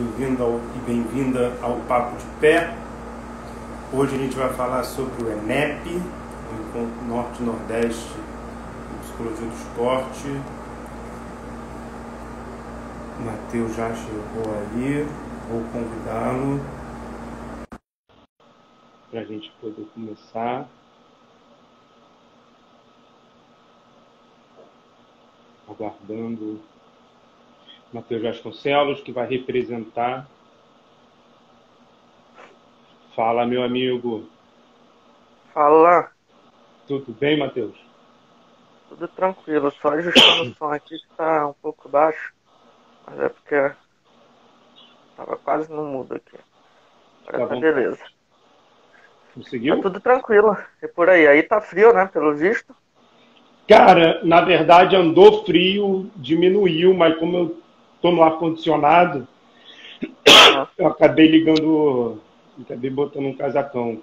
e bem-vinda ao Papo de Pé. Hoje a gente vai falar sobre o ENEP, o Encontro Norte-Nordeste em Psicologia do Esporte. O Matheus já chegou aí, vou convidá-lo para a gente poder começar. Aguardando Matheus Vasconcelos, que vai representar. Fala, meu amigo. Fala, Tudo bem, Matheus? tudo tranquilo, só ajustando o som aqui que tá um pouco baixo, mas é porque tava quase no mudo aqui. Agora tá beleza. Tá Conseguiu? tudo tranquilo, e por aí tá frio, né, pelo visto? Cara, na verdade andou frio, diminuiu, mas como eu tô no ar-condicionado, Aham. eu acabei botando um casacão.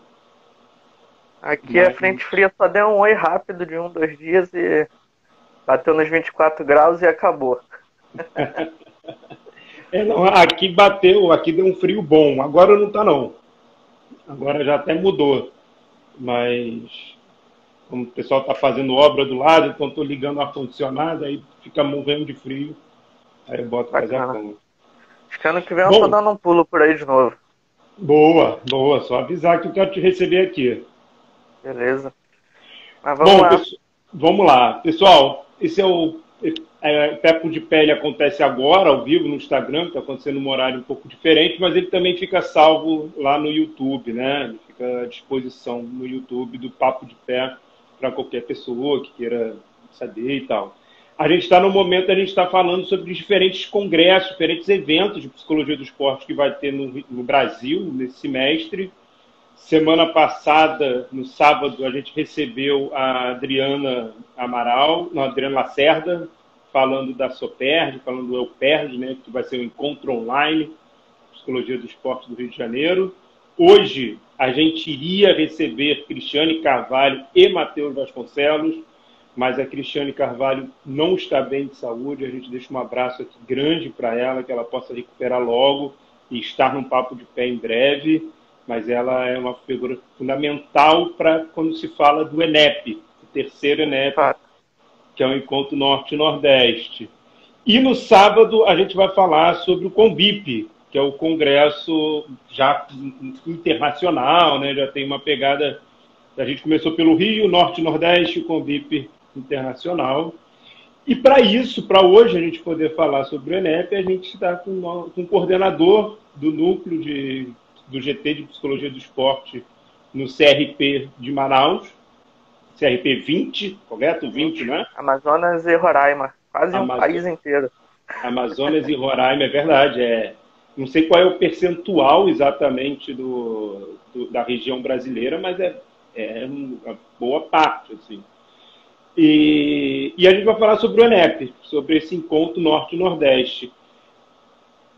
Aqui a Mas, frente fria só deu um oi rápido de 2 dias e bateu nos 24 graus e acabou. não, aqui deu um frio bom. Agora não tá não. Agora já até mudou. Mas como o pessoal tá fazendo obra do lado, então tô ligando o ar-condicionado, aí fica morrendo de frio. Aí eu boto o Bacana. casacão. Acho que ano que vem eu tô Bom, dando um pulo por aí de novo. boa, boa. Só avisar que eu quero te receber aqui. Beleza. Mas vamos Bom, lá. vamos lá. Pessoal, esse é o Papo de Pé, ele acontece agora, ao vivo, no Instagram, está acontecendo num horário um pouco diferente, mas ele também fica salvo lá no YouTube, né? Ele fica à disposição no YouTube do Papo de Pé para qualquer pessoa que queira saber e tal. A gente está no momento, a gente está falando sobre diferentes congressos, diferentes eventos de psicologia do esporte que vai ter no Brasil nesse semestre. Semana passada, no sábado, a gente recebeu a Adriana Amaral, não, a Adriana Lacerda, falando da SOPERD, falando do EUPERD, né, que vai ser um encontro online, Psicologia do Esporte do Rio de Janeiro. Hoje, a gente iria receber Cristiane Carvalho e Matheus Vasconcelos, mas a Cristiane Carvalho não está bem de saúde. A gente deixa um abraço aqui grande para ela, que ela possa recuperar logo e estar num papo de pé em breve. Mas ela é uma figura fundamental para quando se fala do ENEP, o terceiro ENEP, Fato. que é o Encontro Norte e Nordeste. E no sábado a gente vai falar sobre o CONBIP, que é o congresso já internacional, né? Já tem uma pegada. A gente começou pelo Rio, Norte e Nordeste, o CONBIP internacional. E para isso, para hoje a gente poder falar sobre o ENEP, a gente está com um coordenador do núcleo do GT de Psicologia do Esporte no CRP de Manaus, CRP 20, correto? 20, né? Amazonas e Roraima, quase um Amazo país inteiro. Amazonas e Roraima, é verdade. Não sei qual é o percentual exatamente da região brasileira, mas é uma boa parte, assim. E a gente vai falar sobre o ENEP, sobre esse encontro Norte e Nordeste.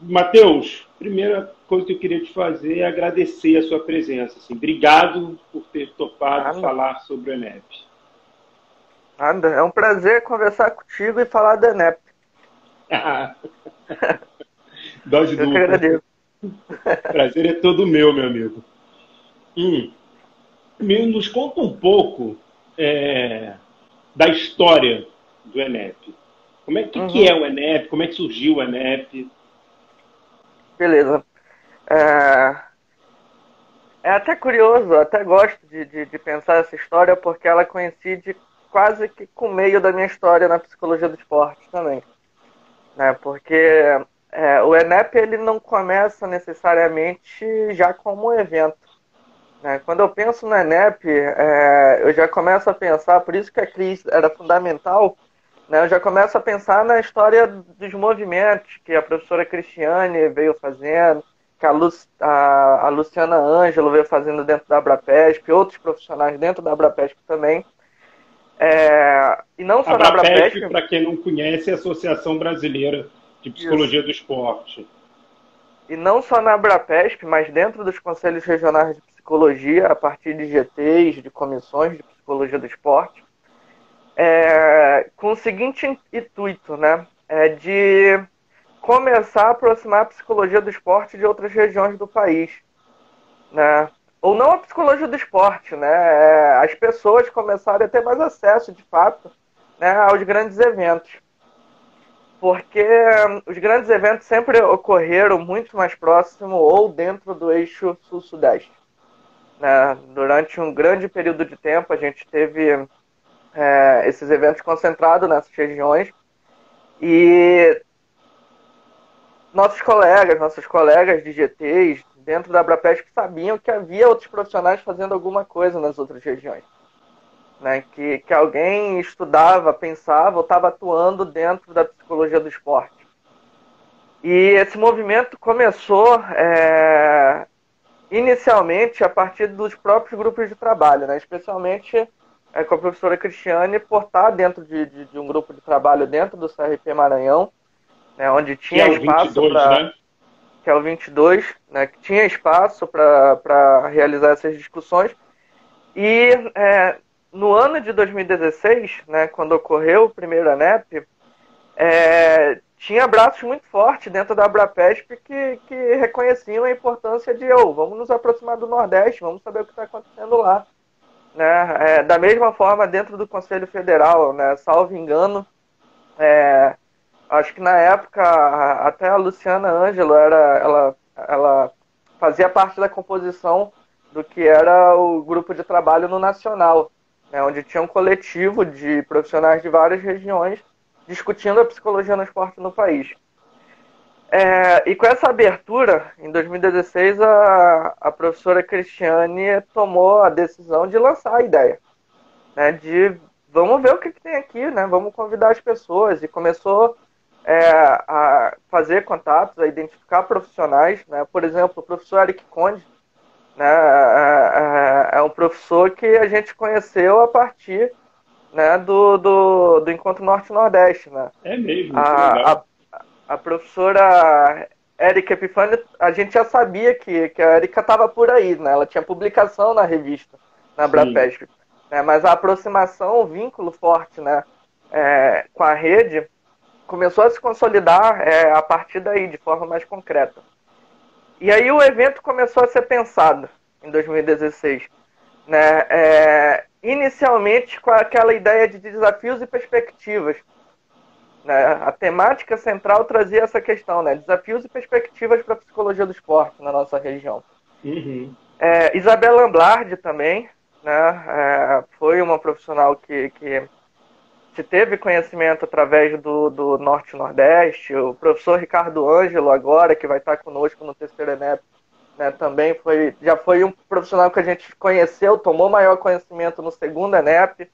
Matheus, primeira coisa que eu queria te fazer é agradecer a sua presença. Assim, obrigado por ter topado Nada, falar sobre o ENEP. nada. É um prazer conversar contigo e falar da ENEP. Dose Eu que dupla. agradeço. Prazer é todo meu amigo. Hum. Nos conta um pouco da história do ENEP. Como é que Uhum, é o ENEP? Como é que surgiu o ENEP? beleza. É, é até curioso, eu até gosto de pensar essa história porque ela coincide quase que com o meio da minha história na psicologia do esporte também. Né? Porque o ENEP ele não começa necessariamente já como um evento. Né? Quando eu penso no ENEP, eu já começo a pensar, por isso que a Cris era fundamental, né? Eu já começo a pensar na história dos movimentos que a professora Cristiane veio fazendo, que a Luciana Ângelo veio fazendo dentro da Abrapesp, outros profissionais dentro da Abrapesp também. E não A só na Abrapesp, Abrapesp, para quem não conhece, é a Associação Brasileira de isso. Psicologia do Esporte. E não só na Abrapesp, mas dentro dos conselhos regionais de psicologia, a partir de GTs, de comissões de psicologia do esporte, com o seguinte intuito, né? De começar a aproximar a psicologia do esporte de outras regiões do país, né? Ou não a psicologia do esporte, né? As pessoas começarem a ter mais acesso, de fato, né, aos grandes eventos. Porque os grandes eventos sempre ocorreram muito mais próximo ou dentro do eixo sul-sudeste, né? Durante um grande período de tempo, a gente teve esses eventos concentrados nessas regiões e nossos colegas de GTs dentro da Abrapesp sabiam que havia outros profissionais fazendo alguma coisa nas outras regiões, né? Que alguém estudava, pensava ou estava atuando dentro da psicologia do esporte. E esse movimento começou inicialmente a partir dos próprios grupos de trabalho, né? Especialmente com a professora Cristiane, por estar dentro de um grupo de trabalho dentro do CRP Maranhão, né? Onde tinha espaço para... né? Que é o 22, né? Que tinha espaço para realizar essas discussões. E no ano de 2016, né, quando ocorreu o primeiro ANEP, tinha braços muito fortes dentro da Abrapesp que reconheciam a importância de vamos nos aproximar do Nordeste, vamos saber o que está acontecendo lá, né? Da mesma forma, dentro do Conselho Federal, né, salvo engano, acho que na época até a Luciana Ângelo ela fazia parte da composição do que era o grupo de trabalho no Nacional, né, onde tinha um coletivo de profissionais de várias regiões discutindo a psicologia no esporte no país. E com essa abertura, em 2016, a professora Cristiane tomou a decisão de lançar a ideia, né, de vamos ver o que tem aqui, né, vamos convidar as pessoas, e começou a fazer contatos, a identificar profissionais, né, por exemplo, o professor Eric Conde, né, é um professor que a gente conheceu a partir, né, do Encontro Norte-Nordeste, né? É mesmo, a professora Érica Epifânio, a gente já sabia que a Érica estava por aí, né? Ela tinha publicação na revista, na Abrapesp, né? Mas a aproximação, o vínculo forte, né, com a rede começou a se consolidar a partir daí, de forma mais concreta. E aí o evento começou a ser pensado em 2016, né? Inicialmente com aquela ideia de desafios e perspectivas, né? A temática central trazia essa questão, né? Desafios e perspectivas para a psicologia do esporte na nossa região. Uhum. Isabela Amblardi também, né? Foi uma profissional que se teve conhecimento através do Norte e Nordeste. O professor Ricardo Ângelo, agora, que vai estar conosco no terceiro ENEP, né, também já foi um profissional que a gente conheceu, tomou maior conhecimento no segundo ENEP.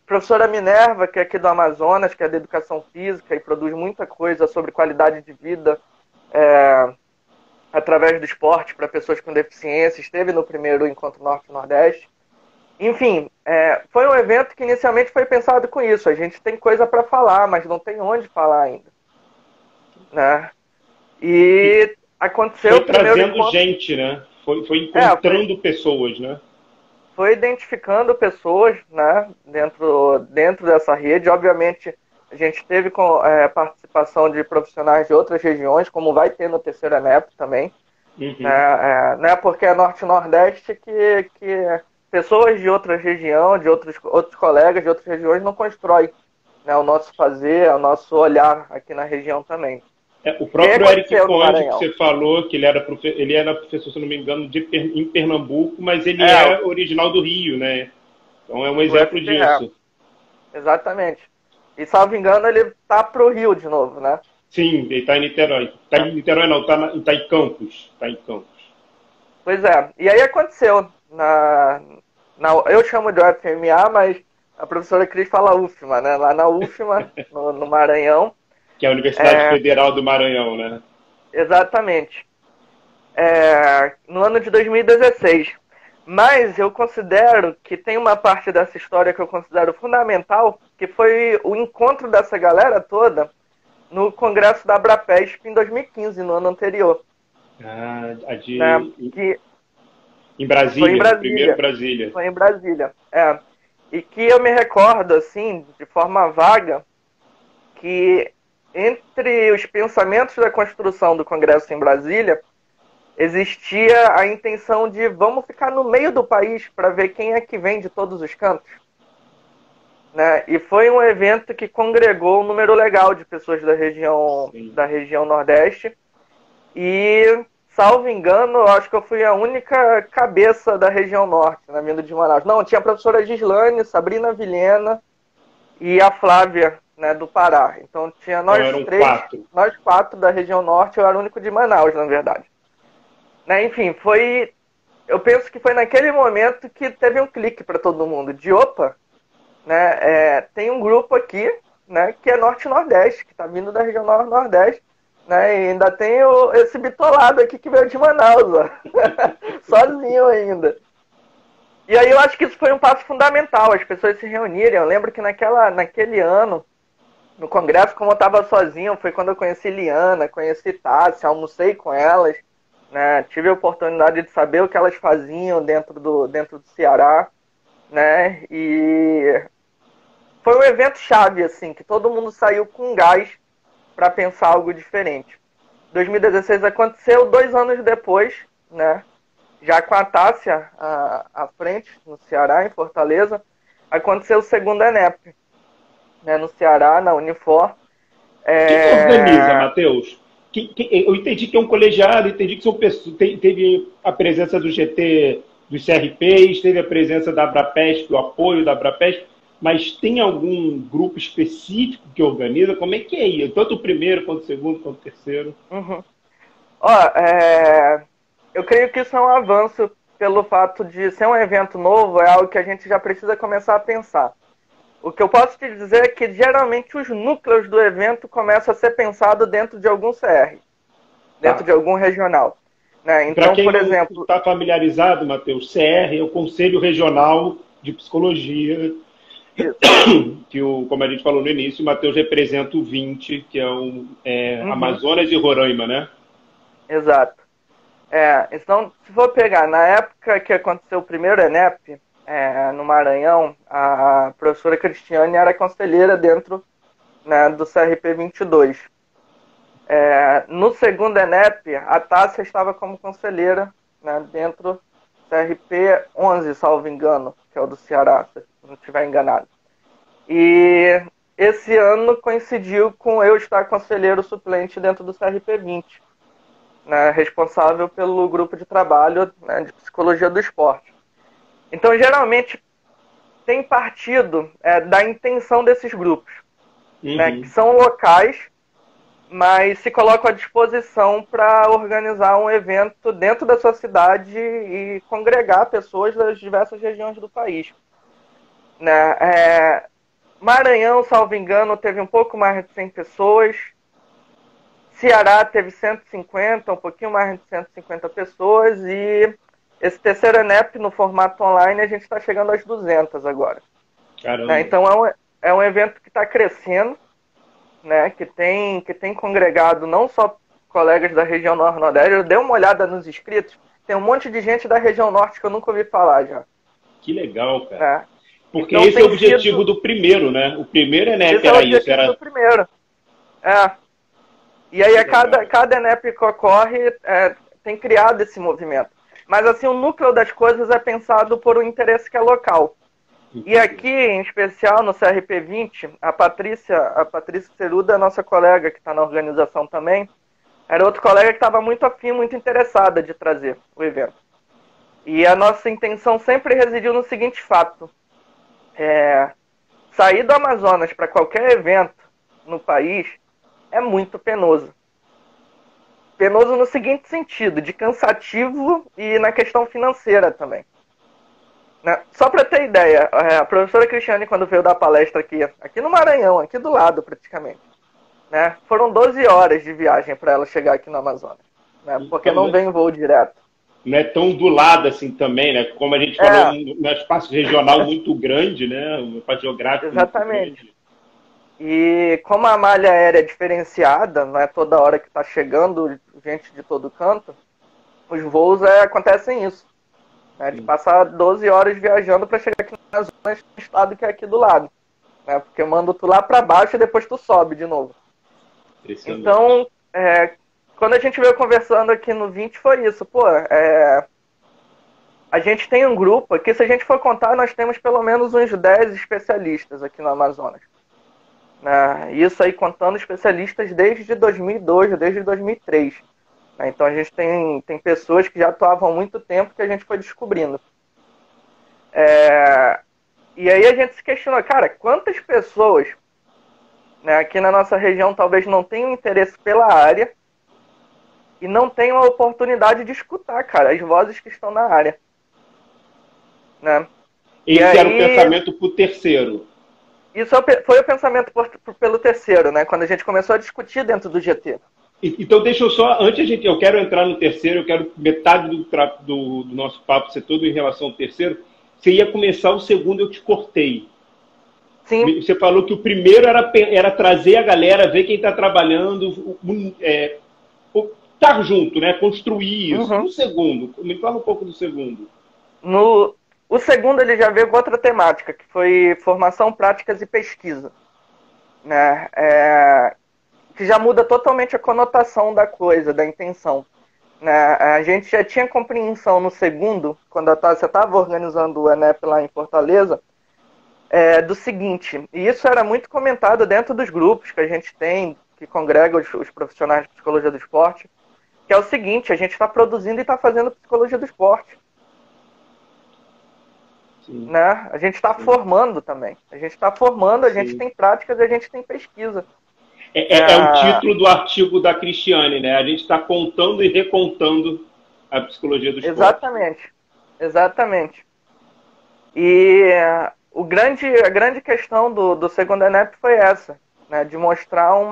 Professora Minerva, que é aqui do Amazonas, que é da educação física e produz muita coisa sobre qualidade de vida através do esporte para pessoas com deficiência, esteve no primeiro Encontro Norte e Nordeste. Enfim, foi um evento que inicialmente foi pensado com isso. A gente tem coisa para falar, mas não tem onde falar ainda, né? E aconteceu... Foi trazendo gente, né? Foi encontrando pessoas, né? Foi identificando pessoas, né, dentro dessa rede. Obviamente, a gente teve participação de profissionais de outras regiões, como vai ter no terceiro ENEP também. Uhum. Né, porque é Norte e Nordeste que pessoas de outra região, de outros colegas de outras regiões não constroem, né, o nosso fazer, o nosso olhar aqui na região também. O próprio Eric Conde, que você falou, que ele era professor, se não me engano, em Pernambuco, mas ele é original do Rio, né? Então é um exemplo disso. Exatamente. E, salvo engano, ele tá pro Rio de novo, né? Sim, ele tá em Niterói. Tá em Niterói não, tá em Campos. Tá em Campos. Pois é. E aí aconteceu. Eu chamo de UFMA, mas a professora Cris fala UFMA, né? Lá na UFMA, no Maranhão. Que é a Universidade Federal do Maranhão, né? Exatamente. No ano de 2016. Mas eu considero que tem uma parte dessa história que eu considero fundamental, que foi o encontro dessa galera toda no Congresso da Abrapesp em 2015, no ano anterior. Em Brasília, foi em Brasília. Primeiro em Brasília. Foi em Brasília, E que eu me recordo, assim, de forma vaga, que entre os pensamentos da construção do Congresso em Brasília, existia a intenção de vamos ficar no meio do país para ver quem é que vem de todos os cantos. Né? E foi um evento que congregou um número legal de pessoas da região Nordeste. E, salvo engano, eu acho que eu fui a única cabeça da região Norte, na vinda de Manaus. Não, tinha a professora Gislane, Sabrina Vilhena e a Flávia, né, do Pará. Então tinha nós nós quatro da região Norte, eu era o único de Manaus, na verdade. Né, enfim, eu penso que foi naquele momento que teve um clique para todo mundo, de opa, né, tem um grupo aqui, né, que é Norte e Nordeste, que está vindo da região Norte e Nordeste, né, e ainda tem esse bitolado aqui que veio de Manaus, ó. Sozinho ainda. E aí eu acho que isso foi um passo fundamental, as pessoas se reunirem. Eu lembro que naquele ano, no congresso, como eu estava sozinho, foi quando eu conheci Liana, conheci Tássia, almocei com elas, né, tive a oportunidade de saber o que elas faziam dentro do Ceará, né, e foi um evento chave, assim, que todo mundo saiu com gás para pensar algo diferente. 2016 aconteceu 2 anos depois, né, já com a Tássia à frente, no Ceará, em Fortaleza, aconteceu o segundo ENEP, né, no Ceará, na Unifor. Quem organiza, Matheus? Eu entendi que é um colegiado, entendi que são pessoas, teve a presença do GT, dos CRPs, teve a presença da Abrapesp, o apoio da Abrapesp, mas tem algum grupo específico que organiza? Como é que é isso? Tanto o primeiro, quanto o segundo, quanto o terceiro? Uhum. Eu creio que isso é um avanço pelo fato de ser um evento novo, é algo que a gente já precisa começar a pensar. O que eu posso te dizer é que geralmente os núcleos do evento começam a ser pensados dentro de algum CR, dentro de algum regional. Né? Então, para quem por exemplo, não está familiarizado, Matheus, CR é o Conselho Regional de Psicologia, que, como a gente falou no início, o Matheus representa o 20, que é Amazonas e Roraima, né? Exato. Então, se for pegar, na época que aconteceu o primeiro ENEP, no Maranhão, a professora Cristiane era conselheira dentro, né, do CRP 22. No segundo ENEP, a Tássia estava como conselheira, né, dentro do CRP 11, salvo engano, que é o do Ceará, se não estiver enganado. E esse ano coincidiu com eu estar conselheiro suplente dentro do CRP 20, né, responsável pelo grupo de trabalho, né, de psicologia do esporte. Então, geralmente, tem partido da intenção desses grupos, né, que são locais, mas se colocam à disposição para organizar um evento dentro da sua cidade e congregar pessoas das diversas regiões do país. Né? Maranhão, salvo engano, teve um pouco mais de 100 pessoas. Ceará teve 150, um pouquinho mais de 150 pessoas. E esse terceiro ENEP, no formato online, a gente está chegando às 200 agora. Caramba. Né? Então é um evento que está crescendo, né? que tem congregado não só colegas da região Norte-Nordeste. Eu dei uma olhada nos inscritos, tem um monte de gente da região Norte que eu nunca ouvi falar já. Que legal, cara. Porque então, esse é o objetivo do primeiro, né? O primeiro ENEP era isso. Era do primeiro. E aí, cada ENEP que ocorre tem criado esse movimento. Mas, assim, o núcleo das coisas é pensado por um interesse que é local. E aqui, em especial, no CRP 20, a Patrícia Ceruda, nossa colega que está na organização também, era outro colega que estava muito afim, muito interessada de trazer o evento. E a nossa intenção sempre residiu no seguinte fato. Sair do Amazonas para qualquer evento no país é muito penoso. Penoso no seguinte sentido, de cansativo e na questão financeira também. Né? Só para ter ideia, a professora Cristiane, quando veio dar palestra aqui no Maranhão, aqui do lado praticamente, né? Foram 12 horas de viagem para ela chegar aqui no Amazonas, né? Porque não vem voo direto. Não é tão do lado assim também, né? Como a gente falou, um espaço regional muito grande, né? Um espaço geográfico Exatamente. Muito grande. E como a malha aérea é diferenciada, não é toda hora que está chegando gente de todo canto, os voos acontecem isso. Né? De passar 12 horas viajando para chegar aqui na zona do estado que é aqui do lado. Né? Porque eu mando tu lá para baixo e depois tu sobe de novo. Então, quando a gente veio conversando aqui no 20, foi isso. Pô, a gente tem um grupo aqui, se a gente for contar, nós temos pelo menos uns 10 especialistas aqui no Amazonas. Isso aí contando especialistas desde 2002, desde 2003. Então a gente tem pessoas que já atuavam há muito tempo que a gente foi descobrindo. E aí a gente se questiona, cara, quantas pessoas, né, aqui na nossa região talvez não tenham interesse pela área e não tenham a oportunidade de escutar, cara, as vozes que estão na área. Né? Esse era o pensamento para o terceiro. Isso foi o pensamento pelo terceiro, né? Quando a gente começou a discutir dentro do GT. Então deixa eu só, eu quero entrar no terceiro, eu quero metade do nosso papo ser todo em relação ao terceiro. Você ia começar o segundo, eu te cortei. Sim. Você falou que o primeiro era trazer a galera, ver quem está trabalhando, estar junto, né? Construir isso. Uhum. O segundo, me fala um pouco do segundo. O segundo ele já veio com outra temática, que foi formação, práticas e pesquisa. Né? Que já muda totalmente a conotação da coisa, da intenção. Né? A gente já tinha compreensão no segundo, quando você estava organizando o ENEP lá em Fortaleza, do seguinte, e isso era muito comentado dentro dos grupos que a gente tem, que congrega os profissionais de psicologia do esporte, que é o seguinte, a gente está produzindo e está fazendo psicologia do esporte. Né? A gente está formando também. A gente está formando, a gente tem práticas e a gente tem pesquisa. É o título do artigo da Cristiane, né? A gente está contando e recontando a psicologia do esporte. Exatamente. E a grande questão do segundo ENEP foi essa, né? De mostrar um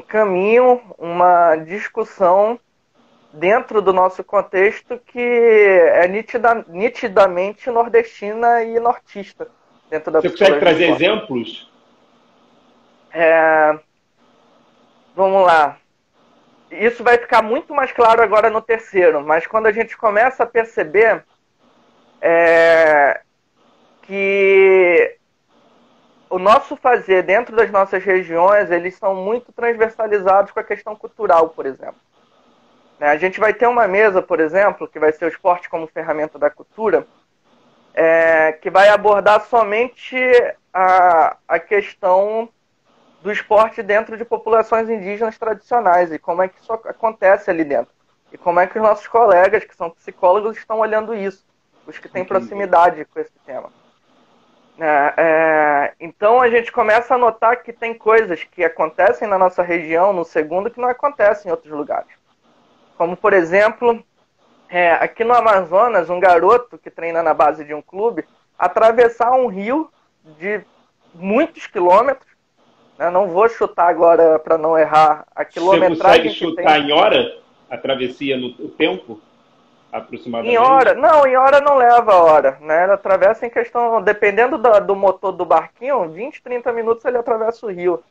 caminho, uma discussão dentro do nosso contexto que é nitidamente nordestina e nortista. Dentro da Você consegue trazer exemplos? Vamos lá. Isso vai ficar muito mais claro agora no terceiro, mas quando a gente começa a perceber que o nosso fazer dentro das nossas regiões, eles são muito transversalizados com a questão cultural, por exemplo. A gente vai ter uma mesa, por exemplo, que vai ser o esporte como ferramenta da cultura, que vai abordar somente a questão do esporte dentro de populações indígenas tradicionais e como é que isso acontece ali dentro. E como é que os nossos colegas, que são psicólogos, estão olhando isso, os que têm proximidade com esse tema. Então a gente começa a notar que tem coisas que acontecem na nossa região, no segundo, que não acontecem em outros lugares. Como, por exemplo, aqui no Amazonas, um garoto que treina na base de um clube, atravessar um rio de muitos quilômetros, né? Não vou chutar agora para não errar a quilometragem. Você consegue chutar em hora a travessia no tempo? Aproximadamente? Em hora não leva hora, né? Ele atravessa em questão, dependendo do motor do barquinho, 20, 30 minutos ele atravessa o rio.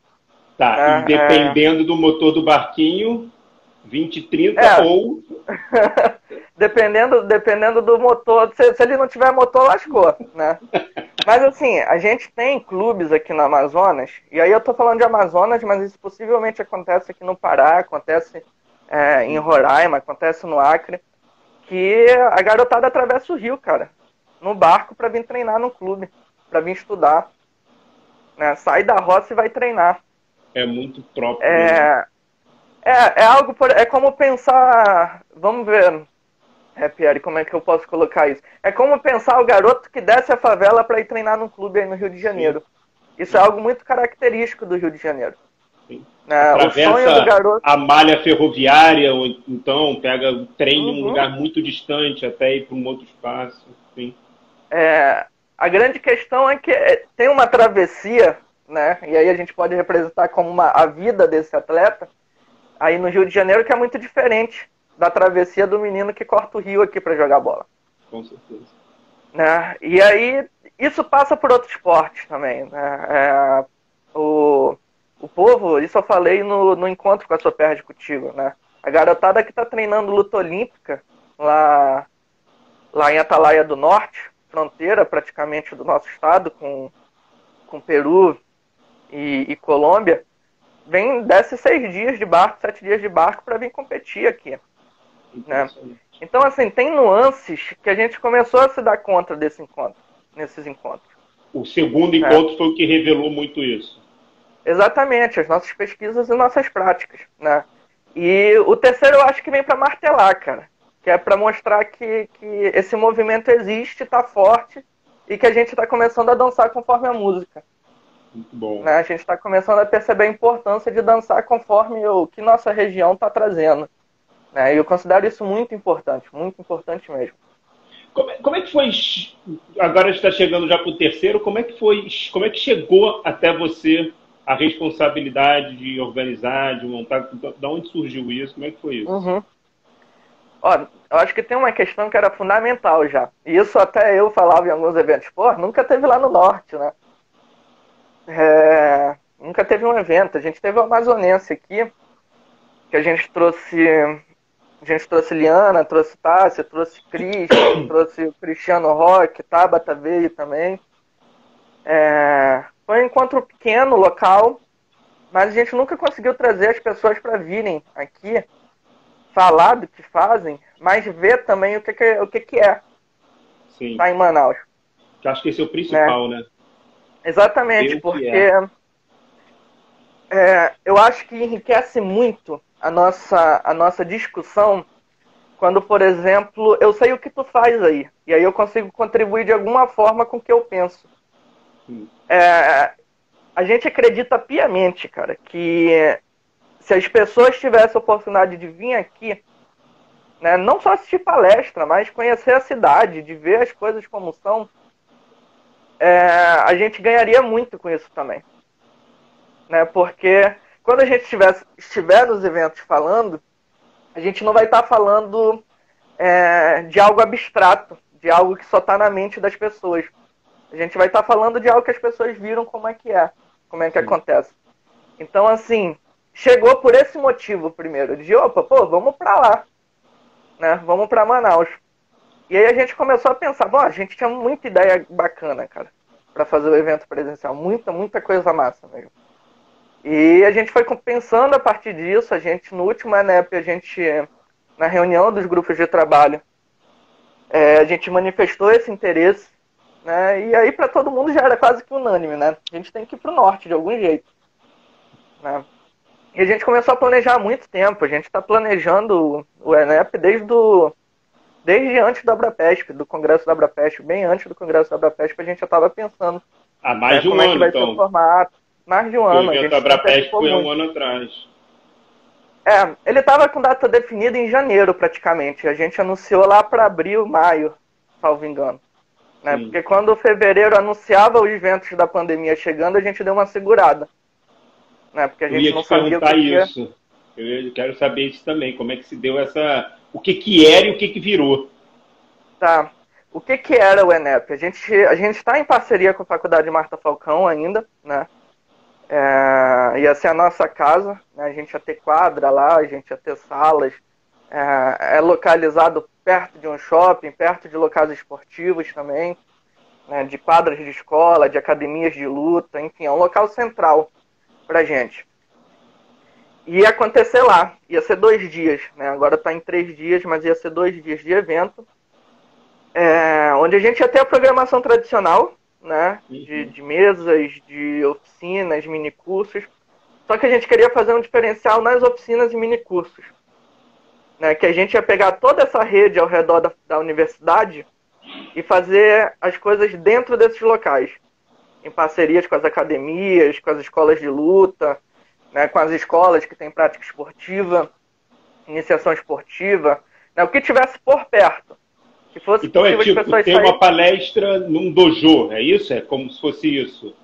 Tá, e dependendo do motor do barquinho... 20, 30 ou... dependendo do motor. Se ele não tiver motor, lascou, né? Mas assim, a gente tem clubes aqui no Amazonas, e aí eu tô falando de Amazonas, mas isso possivelmente acontece aqui no Pará, acontece em Roraima, acontece no Acre, que a garotada atravessa o rio, cara, no barco para vir treinar no clube, para vir estudar. Né? Sai da roça e vai treinar. É muito próprio. Né? É como pensar, vamos ver, Pierre, como é que eu posso colocar isso? É como pensar o garoto que desce a favela para ir treinar num clube aí no Rio de Janeiro. Sim. Isso é algo muito característico do Rio de Janeiro. Sim. O sonho do garoto... a malha ferroviária, ou então pega o trem em um lugar muito distante até ir para um outro espaço. Sim. A grande questão é que tem uma travessia, né? E aí a gente pode representar como a vida desse atleta, aí no Rio de Janeiro, que é muito diferente da travessia do menino que corta o rio aqui para jogar bola. Com certeza. Né? E aí, isso passa por outros esportes também. Né? O povo, isso eu falei no encontro com a Super de Contigo, né? A garotada que está treinando luta olímpica lá em Atalaia do Norte, fronteira praticamente do nosso estado com Peru e Colômbia, desce 6 dias de barco, 7 dias de barco para vir competir aqui. Né? Então, assim, tem nuances que a gente começou a se dar conta nesses encontros. O segundo encontro foi o que revelou muito isso. Exatamente, as nossas pesquisas e nossas práticas. Né? E o terceiro eu acho que vem para martelar, cara. Que é para mostrar que esse movimento existe, está forte, e que a gente está começando a dançar conforme a música. Muito bom. Né? A gente está começando a perceber a importância de dançar conforme o que nossa região está trazendo. Né? E eu considero isso muito importante mesmo. Como é que foi, agora está chegando já para o terceiro, como é que chegou até você a responsabilidade de organizar, de montar, de onde surgiu isso, como é que foi isso? Uhum. Ó, eu acho que tem uma questão que era fundamental já, e isso até eu falava em alguns eventos, pô, nunca teve lá no norte, né? Nunca teve um evento, a gente teve o Amazonense aqui, que a gente trouxe Liana, trouxe Tássia, trouxe Cris, trouxe o Cristiano Roque, Tabata veio também. Foi um encontro pequeno, local, mas a gente nunca conseguiu trazer as pessoas para virem aqui, falar do que fazem, mas ver também o que é. Sim. Tá em Manaus. Eu acho que esse é o principal, né? Exatamente, porque eu acho que enriquece muito a nossa discussão quando, por exemplo, eu sei o que tu faz aí, e aí eu consigo contribuir de alguma forma com o que eu penso. A gente acredita piamente, cara, que se as pessoas tivessem a oportunidade de vir aqui, né, não só assistir palestra, mas conhecer a cidade, de ver as coisas como são, a gente ganharia muito com isso também. Né, porque quando a gente estiver nos eventos falando, a gente não vai estar falando de algo abstrato, de algo que só está na mente das pessoas. A gente vai estar falando de algo que as pessoas viram como é que acontece. Então, assim, chegou por esse motivo primeiro, de vamos para lá, né? Vamos para Manaus. E aí a gente começou a pensar, a gente tinha muita ideia bacana, cara, para fazer o evento presencial, muita coisa massa mesmo. E a gente foi pensando a partir disso, no último ENEP, na reunião dos grupos de trabalho, a gente manifestou esse interesse, né? E aí para todo mundo já era quase que unânime, né? A gente tem que ir para o norte de algum jeito. Né? E a gente começou a planejar há muito tempo, a gente está planejando o ENEP desde antes da Abrapesp, do Congresso da Abrapesp, bem antes do Congresso da Abrapesp, a gente já estava pensando há mais de um ano, como é que vai ser o formato. Mais de um ano. O evento da Abrapesp foi há um ano atrás. Ele estava com data definida em janeiro, praticamente. A gente anunciou lá para abril, maio, salvo engano. Né? Porque quando fevereiro anunciava os eventos da pandemia chegando, a gente deu uma segurada. Né? Porque a gente não sabia o que isso. Eu quero saber isso também. Como é que se deu o que era e o que virou. Tá. O que era o ENEP? A gente está em parceria com a Faculdade Marta Falcão ainda, né? Ia ser a nossa casa, né? A gente ia ter quadra lá, a gente ia ter salas. É localizado perto de um shopping, perto de locais esportivos também, né? De quadras de escola, de academias de luta, enfim, é um local central pra gente. Ia acontecer lá, ia ser 2 dias, né? Agora está em 3 dias, mas ia ser 2 dias de evento, onde a gente ia ter a programação tradicional, né? De mesas, de oficinas, minicursos. Só que a gente queria fazer um diferencial nas oficinas e minicursos. Né? Que a gente ia pegar toda essa rede ao redor da universidade e fazer as coisas dentro desses locais. Em parcerias com as academias, com as escolas de luta, né? Com as escolas que têm prática esportiva, iniciação esportiva, né? O que tivesse por perto. Que fosse então é tipo, ter uma palestra num dojo, é isso? É como se fosse isso?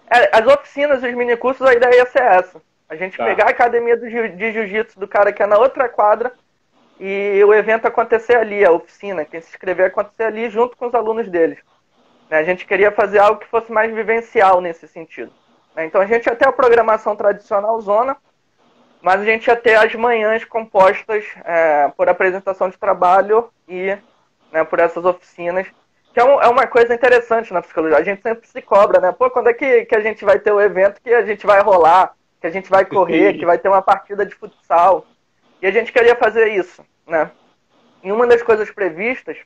As oficinas e os minicursos, a ideia ia ser essa. A gente pegar a academia de jiu-jitsu do cara que é na outra quadra e o evento acontecer ali, a oficina, quem se inscrever acontecer ali junto com os alunos deles. A gente queria fazer algo que fosse mais vivencial nesse sentido. Então a gente ia ter a programação tradicional zona, mas a gente ia ter as manhãs compostas por apresentação de trabalho e por essas oficinas, que é uma coisa interessante na psicologia. A gente sempre se cobra, né? Quando é que a gente vai ter o evento que a gente vai rolar, que a gente vai correr, que vai ter uma partida de futsal. E a gente queria fazer isso, né? E uma das coisas previstas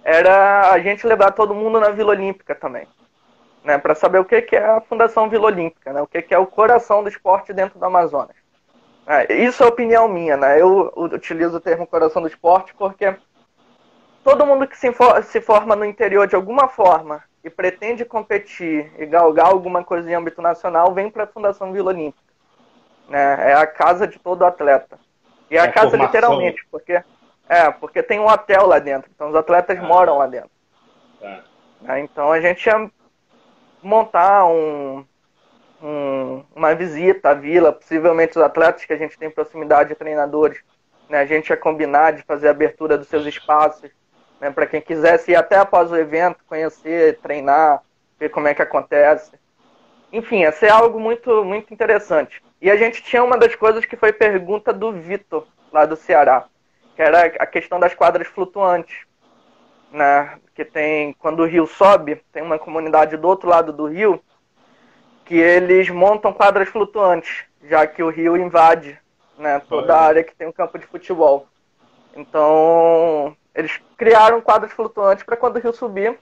era a gente levar todo mundo na Vila Olímpica também, né? Para saber o que é a Fundação Vila Olímpica, né? O que é o coração do esporte dentro do Amazonas. Isso é opinião minha, né? Eu utilizo o termo coração do esporte porque todo mundo que se forma no interior de alguma forma e pretende competir e galgar alguma coisa em âmbito nacional vem para a Fundação Vila Olímpica, né? É a casa de todo atleta. E é a casa formação. Literalmente, porque tem um hotel lá dentro, então os atletas moram lá dentro. Então a gente ia montar uma visita à vila, possivelmente os atletas que a gente tem proximidade de treinadores, né? A gente ia combinar de fazer a abertura dos seus espaços, né? Para quem quisesse ir até após o evento, conhecer, treinar, ver como é que acontece. Enfim, ia ser algo muito, muito interessante. E a gente tinha uma das coisas que foi pergunta do Vitor, lá do Ceará, que era a questão das quadras flutuantes, né? Que tem, quando o rio sobe, tem uma comunidade do outro lado do rio que eles montam quadras flutuantes, já que o rio invade, né, toda a área que tem um campo de futebol. Então, eles criaram quadras flutuantes para quando o rio subir,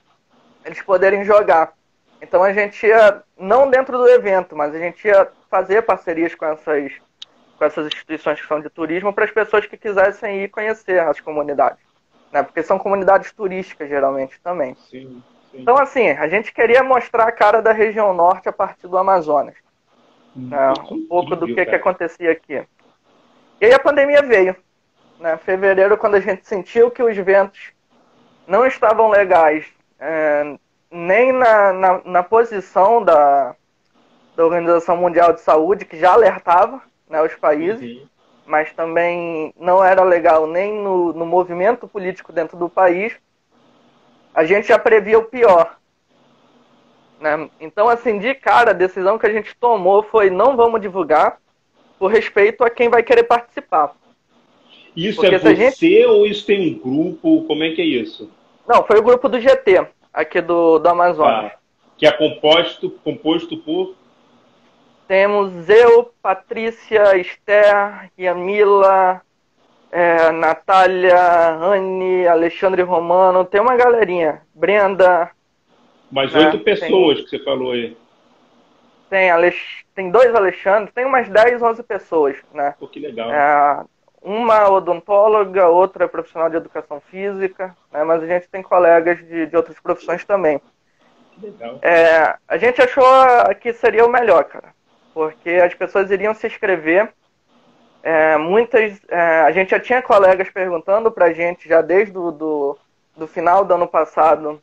eles poderem jogar. Então a gente ia, não dentro do evento, mas a gente ia fazer parcerias com essas instituições que são de turismo para as pessoas que quisessem ir conhecer as comunidades, né, porque são comunidades turísticas geralmente também. Sim. Então, assim, a gente queria mostrar a cara da região norte a partir do Amazonas. Né? Um pouco do que acontecia aqui. E aí a pandemia veio. Né? Fevereiro, quando a gente sentiu que os ventos não estavam legais, nem na posição da Organização Mundial de Saúde, que já alertava, né, os países, mas também não era legal nem no movimento político dentro do país, a gente já previa o pior. Né? Então, assim, de cara, a decisão que a gente tomou foi não vamos divulgar por respeito a quem vai querer participar. Isso porque é você ou isso tem um grupo? Como é que é isso? Não, foi o grupo do GT, aqui do Amazonas. Que é composto por? Temos eu, Patrícia, Esther, Yamila, Natália, Anne, Alexandre Romano, tem uma galerinha. Brenda. Mais 8 pessoas que você falou aí. Tem 2 Alexandres, tem umas 10, 11 pessoas, né? Pô, que legal. Uma odontóloga, outra profissional de educação física, né? Mas a gente tem colegas de outras profissões também. Que legal. A gente achou que seria o melhor, cara, porque as pessoas iriam se inscrever. A gente já tinha colegas perguntando pra gente, já desde do final do ano passado,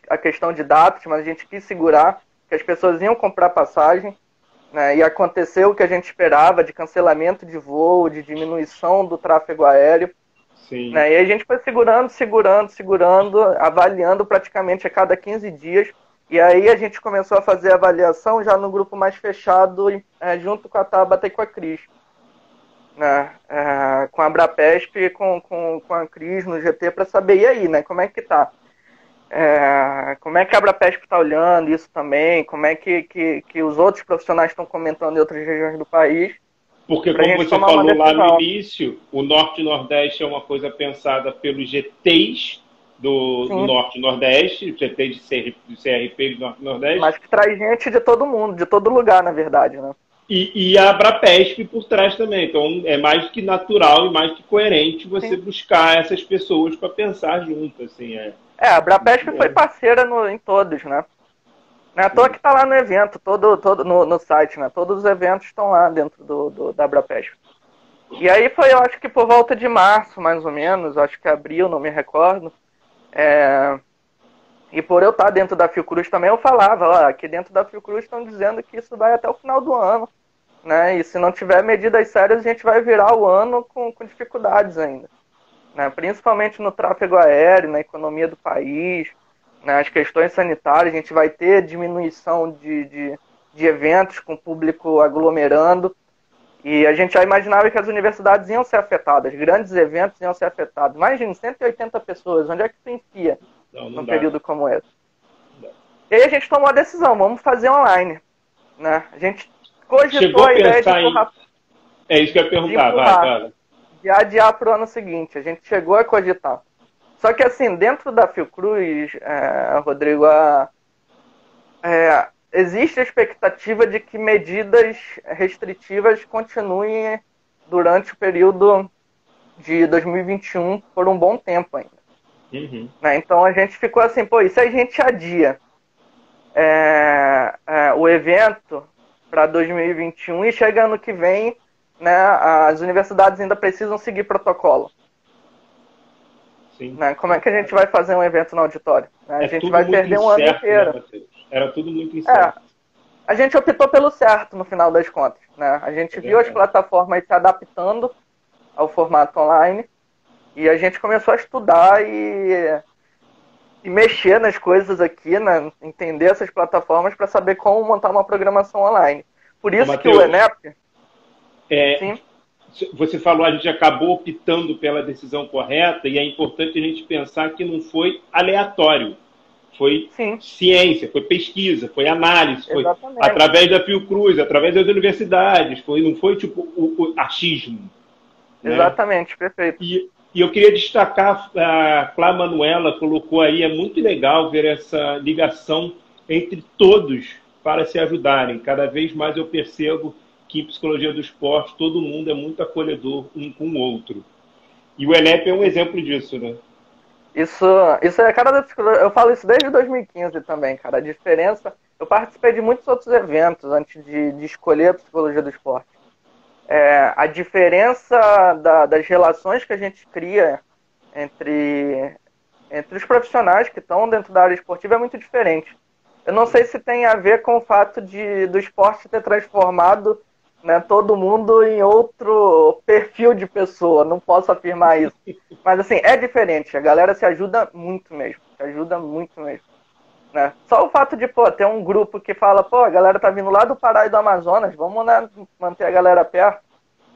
a questão de datas, mas a gente quis segurar, que as pessoas iam comprar passagem, né, e aconteceu o que a gente esperava, de cancelamento de voo, de diminuição do tráfego aéreo. Sim. Né, e a gente foi segurando, avaliando praticamente a cada 15 dias. E aí a gente começou a fazer a avaliação já no grupo mais fechado, junto com a Tabata e com a Cris. Né, com a Abrapesp e com a Cris no GT, para saber, e aí, né, como é que tá? Como é que a Abrapesp está olhando isso também? Como é que os outros profissionais estão comentando em outras regiões do país? Porque, como você falou lá no início, o Norte e Nordeste é uma coisa pensada pelos GTs do Norte e Nordeste, GTs do CRP do Norte e Nordeste. Mas que traz gente de todo mundo, de todo lugar, na verdade, né? E a Abrapesp por trás também. Então, é mais que natural e mais que coerente você buscar essas pessoas para pensar junto, assim, a Abrapesp foi parceira em todos, né? Não é à toa que está lá no evento, todo no site, né? Todos os eventos estão lá dentro da Abrapesp. E aí foi, eu acho que por volta de março, mais ou menos, acho que abril, não me recordo. E por eu estar dentro da Fiocruz também, eu falava, aqui dentro da Fiocruz estão dizendo que isso vai até o final do ano, né? E se não tiver medidas sérias, a gente vai virar o ano com dificuldades ainda. Né, principalmente no tráfego aéreo, na economia do país, nas questões sanitárias, a gente vai ter diminuição de eventos com o público aglomerando, e a gente já imaginava que as universidades iam ser afetadas, grandes eventos iam ser afetados. Imagina, 180 pessoas, onde é que tu enfia num período como esse? E aí a gente tomou a decisão, vamos fazer online. Né? A gente cogitou a ideia de empurrar. É isso que eu ia perguntar, vai. De adiar para o ano seguinte. A gente chegou a cogitar. Só que, assim, dentro da Fiocruz, Rodrigo, existe a expectativa de que medidas restritivas continuem durante o período de 2021 por um bom tempo ainda. Uhum. Né? Então a gente ficou assim, pô, e se a gente adia o evento para 2021 e chega ano que vem, né, as universidades ainda precisam seguir protocolo. Sim. Né? Como é que a gente vai fazer um evento no auditório? Né? A gente vai perder um ano inteiro. Né, era tudo muito incerto. A gente optou pelo certo no final das contas. Né? A gente viu as plataformas se adaptando ao formato online e a gente começou a estudar e mexer nas coisas aqui, né? Entender essas plataformas para saber como montar uma programação online. Por isso que o ENEP... Sim. Você falou, a gente acabou optando pela decisão correta e é importante a gente pensar que não foi aleatório. Foi ciência, foi pesquisa, foi análise, Exatamente. Foi através da Fiocruz, através das universidades, não foi tipo o achismo. Né? Exatamente, perfeito. E eu queria destacar, a Clá Manuela colocou aí, é muito legal ver essa ligação entre todos para se ajudarem. Cada vez mais eu percebo que em psicologia do esporte todo mundo é muito acolhedor um com o outro. E o ENEP é um exemplo disso, né? Isso é cara da psicologia. Eu falo isso desde 2015 também, cara. A diferença... Eu participei de muitos outros eventos antes de escolher a psicologia do esporte. A diferença das relações que a gente cria entre os profissionais que estão dentro da área esportiva é muito diferente. Eu não sei se tem a ver com o fato do esporte ter transformado, né, todo mundo em outro perfil de pessoa. Não posso afirmar isso. Mas, assim, é diferente. A galera se ajuda muito mesmo. Se ajuda muito mesmo. Né? Só o fato de, ter um grupo que fala, a galera tá vindo lá do Pará e do Amazonas, vamos, né, manter a galera perto.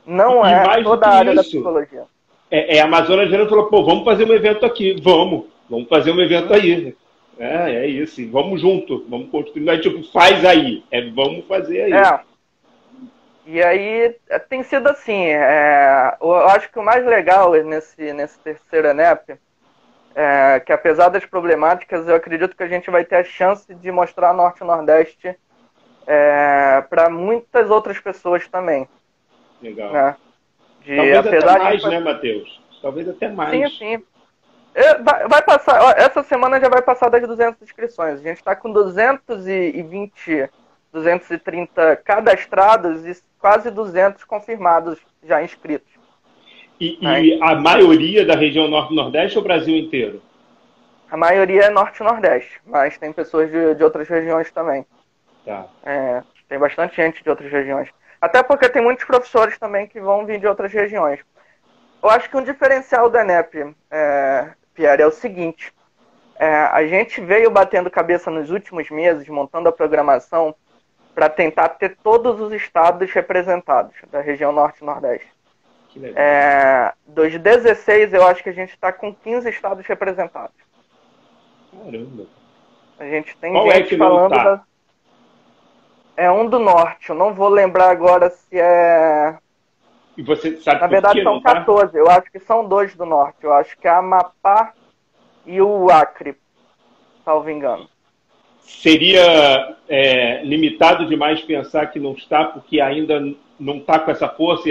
Não é toda a área da psicologia. A Amazonas já falou, vamos fazer um evento aqui. Vamos fazer um evento aí. É isso. E vamos junto. Vamos construir. Não é tipo, faz aí. Vamos fazer aí. E aí tem sido assim. Eu acho que o mais legal nesse terceiro ENEP que apesar das problemáticas, eu acredito que a gente vai ter a chance de mostrar Norte e Nordeste para muitas outras pessoas também. Legal. Né? Talvez até mais, né, Matheus? Talvez até mais. Sim. Vai passar, essa semana já vai passar das 200 inscrições. A gente está com 220, 230 cadastrados e quase 200 confirmados já inscritos. E a maioria da região Norte-Nordeste ou Brasil inteiro? A maioria é Norte e Nordeste, mas tem pessoas de outras regiões também. Tá. Tem bastante gente de outras regiões. Até porque tem muitos professores também que vão vir de outras regiões. Eu acho que um diferencial do ENEP, Pierre, é o seguinte. A gente veio batendo cabeça nos últimos meses, montando a programação, para tentar ter todos os estados representados da região Norte e Nordeste. Que legal. Dos 16, eu acho que a gente está com 15 estados representados. Caramba. A gente tem Qual gente que falando... não tá? É um do Norte, eu não vou lembrar agora se é... E você sabe Na verdade são 14, eu acho que são 2 do Norte. Eu acho que é Amapá e o Acre, salvo engano. Seria limitado demais pensar que não está, porque ainda não está com essa força,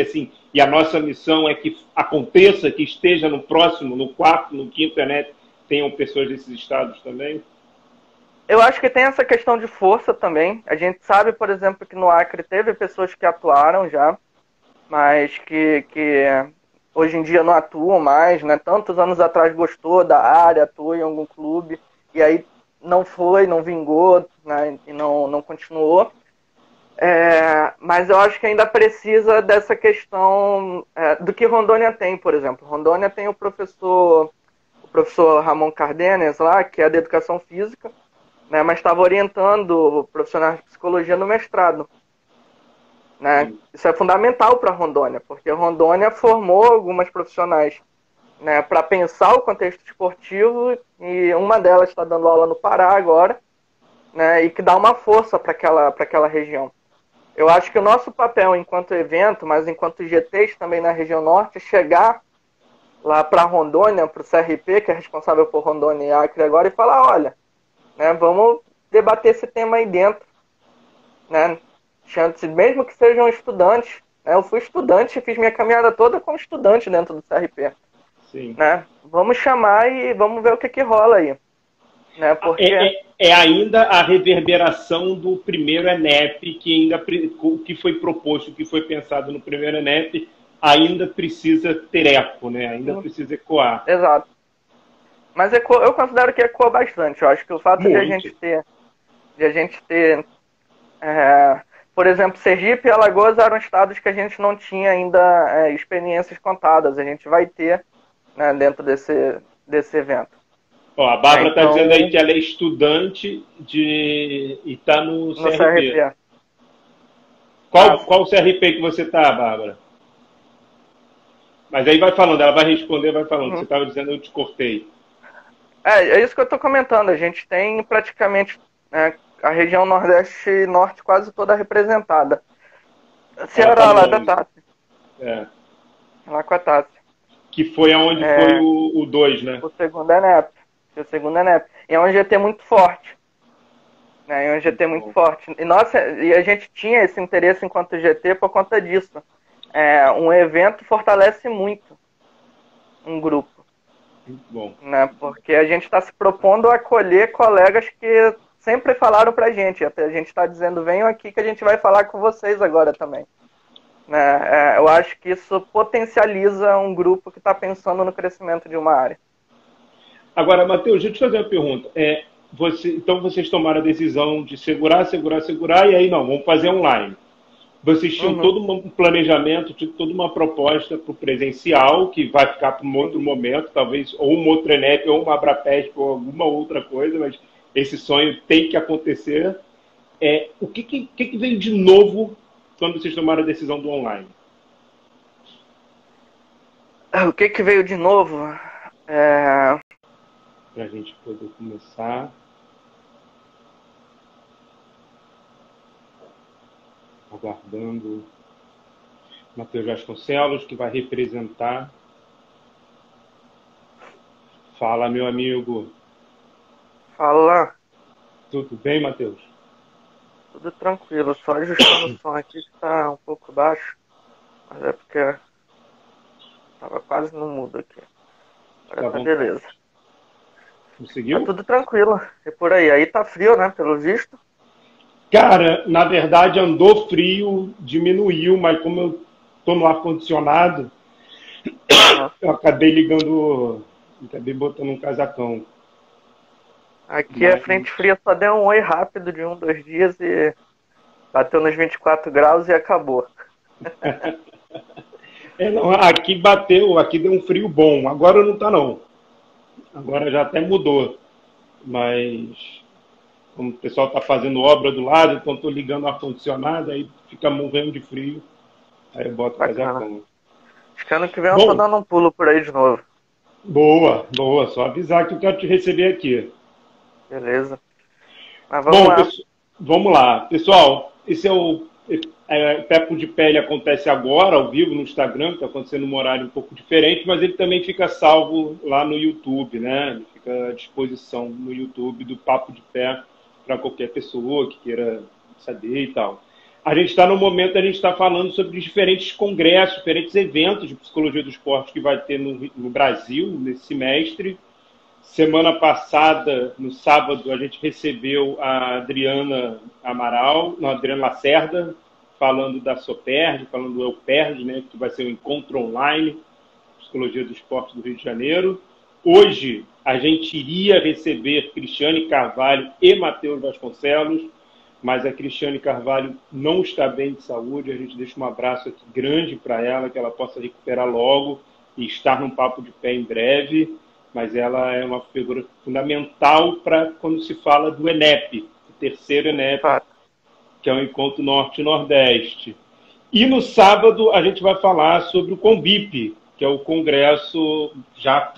e a nossa missão é que aconteça, que esteja no próximo, no quarto, no quinto ENEP, tenham pessoas desses estados também? Eu acho que tem essa questão de força também. A gente sabe, por exemplo, que no Acre teve pessoas que atuaram já, mas que hoje em dia não atuam mais, né? Tantos anos atrás gostou da área, atuou em algum clube, e aí não vingou, né? E não continuou. Mas eu acho que ainda precisa dessa questão do que Rondônia tem, por exemplo. Rondônia tem o professor Ramon Cardenas lá, que é da educação física, né, mas estava orientando profissionais de psicologia no mestrado. Né? Isso é fundamental para Rondônia, porque Rondônia formou algumas profissionais, né, para pensar o contexto esportivo, e uma delas está dando aula no Pará agora, né, e que dá uma força para aquela região. Eu acho que o nosso papel enquanto evento, mas enquanto GTs também na região norte, é chegar lá para Rondônia, para o CRP, que é responsável por Rondônia e Acre agora, e falar, olha, né, vamos debater esse tema aí dentro, né? Mesmo que sejam estudantes, né? Eu fui estudante e fiz minha caminhada toda como estudante dentro do CRP. Sim. Né? Vamos chamar e vamos ver o que rola aí. Né? Porque... É ainda a reverberação do primeiro ENEP, que foi proposto, que foi pensado no primeiro ENEP, ainda precisa ter eco, né? Ainda precisa ecoar. Exato. Mas eu considero que ecoa bastante. Eu acho que o fato de a gente ter por exemplo, Sergipe e Alagoas eram estados que a gente não tinha ainda experiências contadas. A gente vai ter, né, dentro desse evento. Ó, a Bárbara está dizendo aí que ela é estudante e está no CRP. Qual CRP que você está, Bárbara? Mas aí vai falando, ela vai responder, vai falando. Você estava dizendo, eu te cortei. É isso que eu estou comentando. A gente tem praticamente a região Nordeste e Norte quase toda representada. Ceará, lá da Tati. Lá com a Tati. Que foi aonde foi o 2, né? O segundo ENEP. O segundo ENEP. E é um GT muito forte. Né? É um GT muito forte. E a gente tinha esse interesse enquanto GT por conta disso. Um evento fortalece muito um grupo. Muito bom. Né? Porque a gente está se propondo a acolher colegas que sempre falaram pra gente. Até a gente está dizendo, venham aqui que a gente vai falar com vocês agora também. Né? Eu acho que isso potencializa um grupo que está pensando no crescimento de uma área. Agora, Matheus, deixa eu te fazer uma pergunta. Então vocês tomaram a decisão de segurar, e aí não, vamos fazer online. Vocês tinham todo um planejamento, tinham toda uma proposta para o presencial, que vai ficar para um outro momento, talvez, ou um outro ENEP, ou uma Abrapesp, ou alguma outra coisa, mas esse sonho tem que acontecer. O que veio de novo quando vocês tomaram a decisão do online? O que veio de novo? Para a gente poder começar. Aguardando Matheus Vasconcelos, que vai representar. Fala, meu amigo. Fala. Tudo bem, Matheus? Tudo tranquilo, só ajustando o som aqui que está um pouco baixo. Mas é porque estava quase no mudo aqui. Agora tá beleza. Conseguiu? Tá tudo tranquilo. E por aí? Aí tá frio, né? Pelo visto. Cara, na verdade andou frio, diminuiu, mas como eu estou no ar-condicionado, eu acabei botando um casacão. Aqui a frente fria só deu um oi rápido de 2 dias e bateu nos 24 graus e acabou. Aqui deu um frio bom. Agora não tá não. Agora já até mudou. Mas como o pessoal está fazendo obra do lado, então estou ligando o ar-condicionado, aí fica morrendo de frio. Aí eu boto o casacão. Acho que ano que vem eu tô dando um pulo por aí de novo. Boa. Só avisar que eu quero te receber aqui. Beleza. Mas vamos lá. Vamos lá. Pessoal, esse é o Papo de Pele acontece agora, ao vivo, no Instagram, está acontecendo num horário um pouco diferente, mas ele também fica salvo lá no YouTube, né? Ele fica à disposição no YouTube do Papo de Pé para qualquer pessoa que queira saber e tal. A gente está no momento, a gente está falando sobre diferentes congressos, diferentes eventos de psicologia do esporte que vai ter no Brasil nesse semestre. Semana passada, no sábado, a gente recebeu a Adriana Lacerda, falando da SOPERD, falando do EUPERD, né, que vai ser um encontro online, Psicologia do Esporte do Rio de Janeiro. Hoje, a gente iria receber Cristiane Carvalho e Matheus Vasconcelos, mas a Cristiane Carvalho não está bem de saúde. A gente deixa um abraço aqui grande para ela, que ela possa recuperar logo e estar num papo de pé em breve. Mas ela é uma figura fundamental para quando se fala do ENEP, o terceiro ENEP, que é o Encontro Norte-Nordeste. E no sábado a gente vai falar sobre o CONBIP, que é o congresso já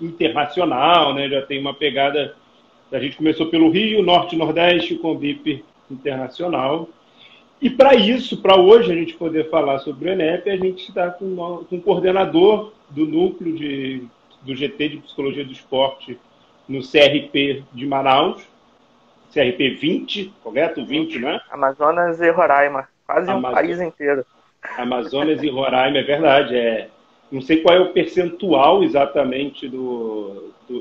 internacional, né? Já tem uma pegada. A gente começou pelo Rio, Norte-Nordeste, o CONBIP internacional. E para isso, para hoje a gente poder falar sobre o ENEP, a gente está com o coordenador do núcleo do GT de Psicologia do Esporte no CRP de Manaus, CRP 20, correto? 20, né? Amazonas e Roraima, quase um Amazo... país inteiro. Amazonas e Roraima, é verdade. Não sei qual é o percentual exatamente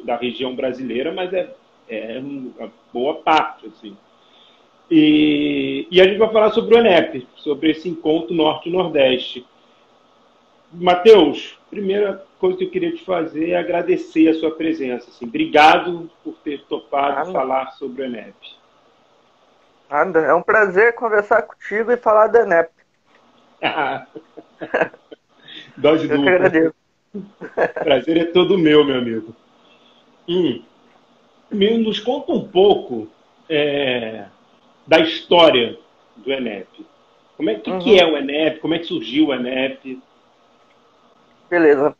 da região brasileira, mas é uma boa parte, assim. E a gente vai falar sobre o ENEP, sobre esse encontro Norte-Nordeste. Matheus, primeira coisa que eu queria te fazer é agradecer a sua presença. Assim, obrigado por ter topado falar sobre o ENEP. Nada, é um prazer conversar contigo e falar do ENEP. Dose dupla. Eu que agradeço. Prazer é todo meu amigo. Nos conta um pouco da história do ENEP. Que é o ENEP? Como é que surgiu o ENEP? Beleza.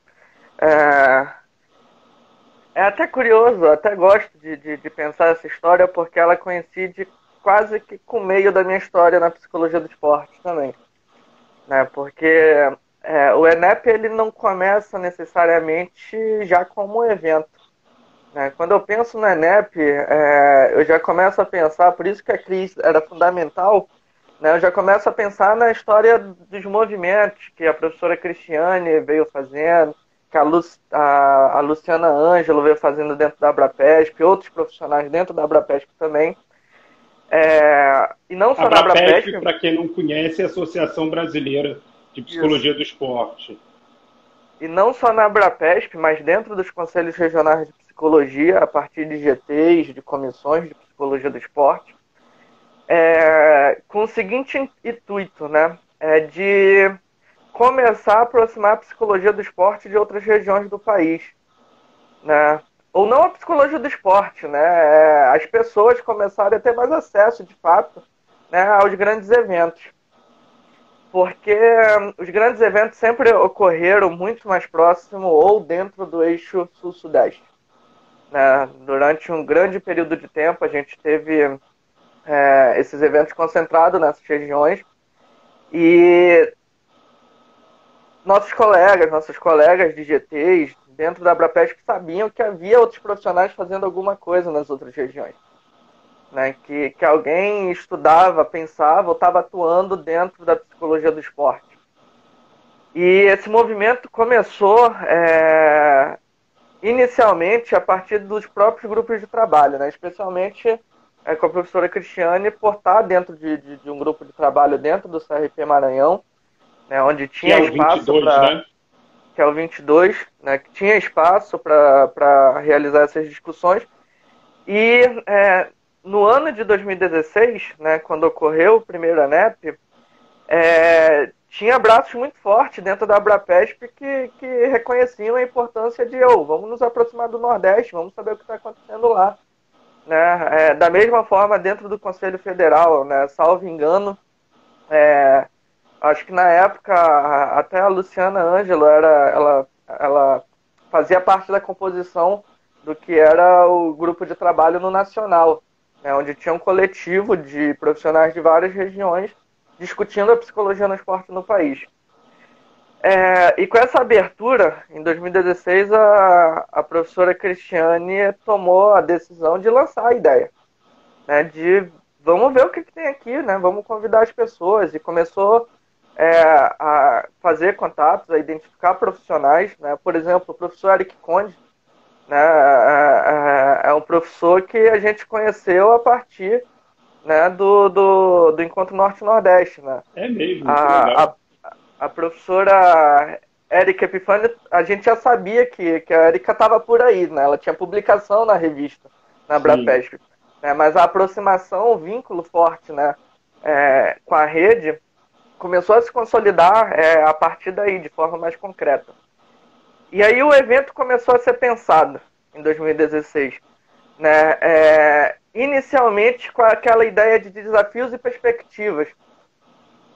É até curioso, até gosto de pensar essa história porque ela coincide quase que com o meio da minha história na psicologia do esporte também. Né? Porque o ENEP ele não começa necessariamente já como um evento. Né? Quando eu penso no ENEP, eu já começo a pensar, por isso que a Cris era fundamental, né? Eu já começo a pensar na história dos movimentos que a professora Cristiane veio fazendo, que a Luciana Ângelo veio fazendo dentro da Abrapesp, outros profissionais dentro da Abrapesp também. E não só na Abrapesp. Para quem não conhece, é a Associação Brasileira de Psicologia do Esporte. E não só na Abrapesp, mas dentro dos conselhos regionais de psicologia, a partir de GTs, de comissões de psicologia do esporte, com o seguinte intuito, né? De começar a aproximar a psicologia do esporte de outras regiões do país, né? Ou não a psicologia do esporte, né? As pessoas começarem a ter mais acesso, de fato, né, aos grandes eventos. Porque os grandes eventos sempre ocorreram muito mais próximo ou dentro do eixo sul-sudeste. Né? Durante um grande período de tempo, a gente teve esses eventos concentrados nessas regiões e nossos colegas de GTs dentro da Abrapesp sabiam que havia outros profissionais fazendo alguma coisa nas outras regiões. Né? Que alguém estudava, pensava ou estava atuando dentro da psicologia do esporte. E esse movimento começou inicialmente a partir dos próprios grupos de trabalho, né? Especialmente com a professora Cristiane, por estar dentro de um grupo de trabalho dentro do CRP Maranhão, né? Onde tinha espaço para... né? Que é o 22, né? Que tinha espaço para realizar essas discussões. E no ano de 2016, né, quando ocorreu o primeiro ENEP, tinha braços muito fortes dentro da Abrapesp que reconheciam a importância de vamos nos aproximar do Nordeste, vamos saber o que está acontecendo lá. Né? Da mesma forma, dentro do Conselho Federal, né, salvo engano, acho que na época até a Luciana Ângelo ela fazia parte da composição do que era o grupo de trabalho no Nacional, né, onde tinha um coletivo de profissionais de várias regiões discutindo a psicologia no esporte no país. E com essa abertura, em 2016, a professora Cristiane tomou a decisão de lançar a ideia, né, de vamos ver o que tem aqui, né, vamos convidar as pessoas, e começou a fazer contatos, a identificar profissionais, né, por exemplo, o professor Eric Conde, né, é um professor que a gente conheceu a partir, né, do Encontro Norte-Nordeste. Né? É mesmo, a professora Érica Epifânio, a gente já sabia que a Érica estava por aí, né? Ela tinha publicação na revista, na Abrapesp. Né? Mas a aproximação, o vínculo forte, né, com a rede começou a se consolidar a partir daí, de forma mais concreta. E aí o evento começou a ser pensado em 2016. Né? Inicialmente com aquela ideia de desafios e perspectivas.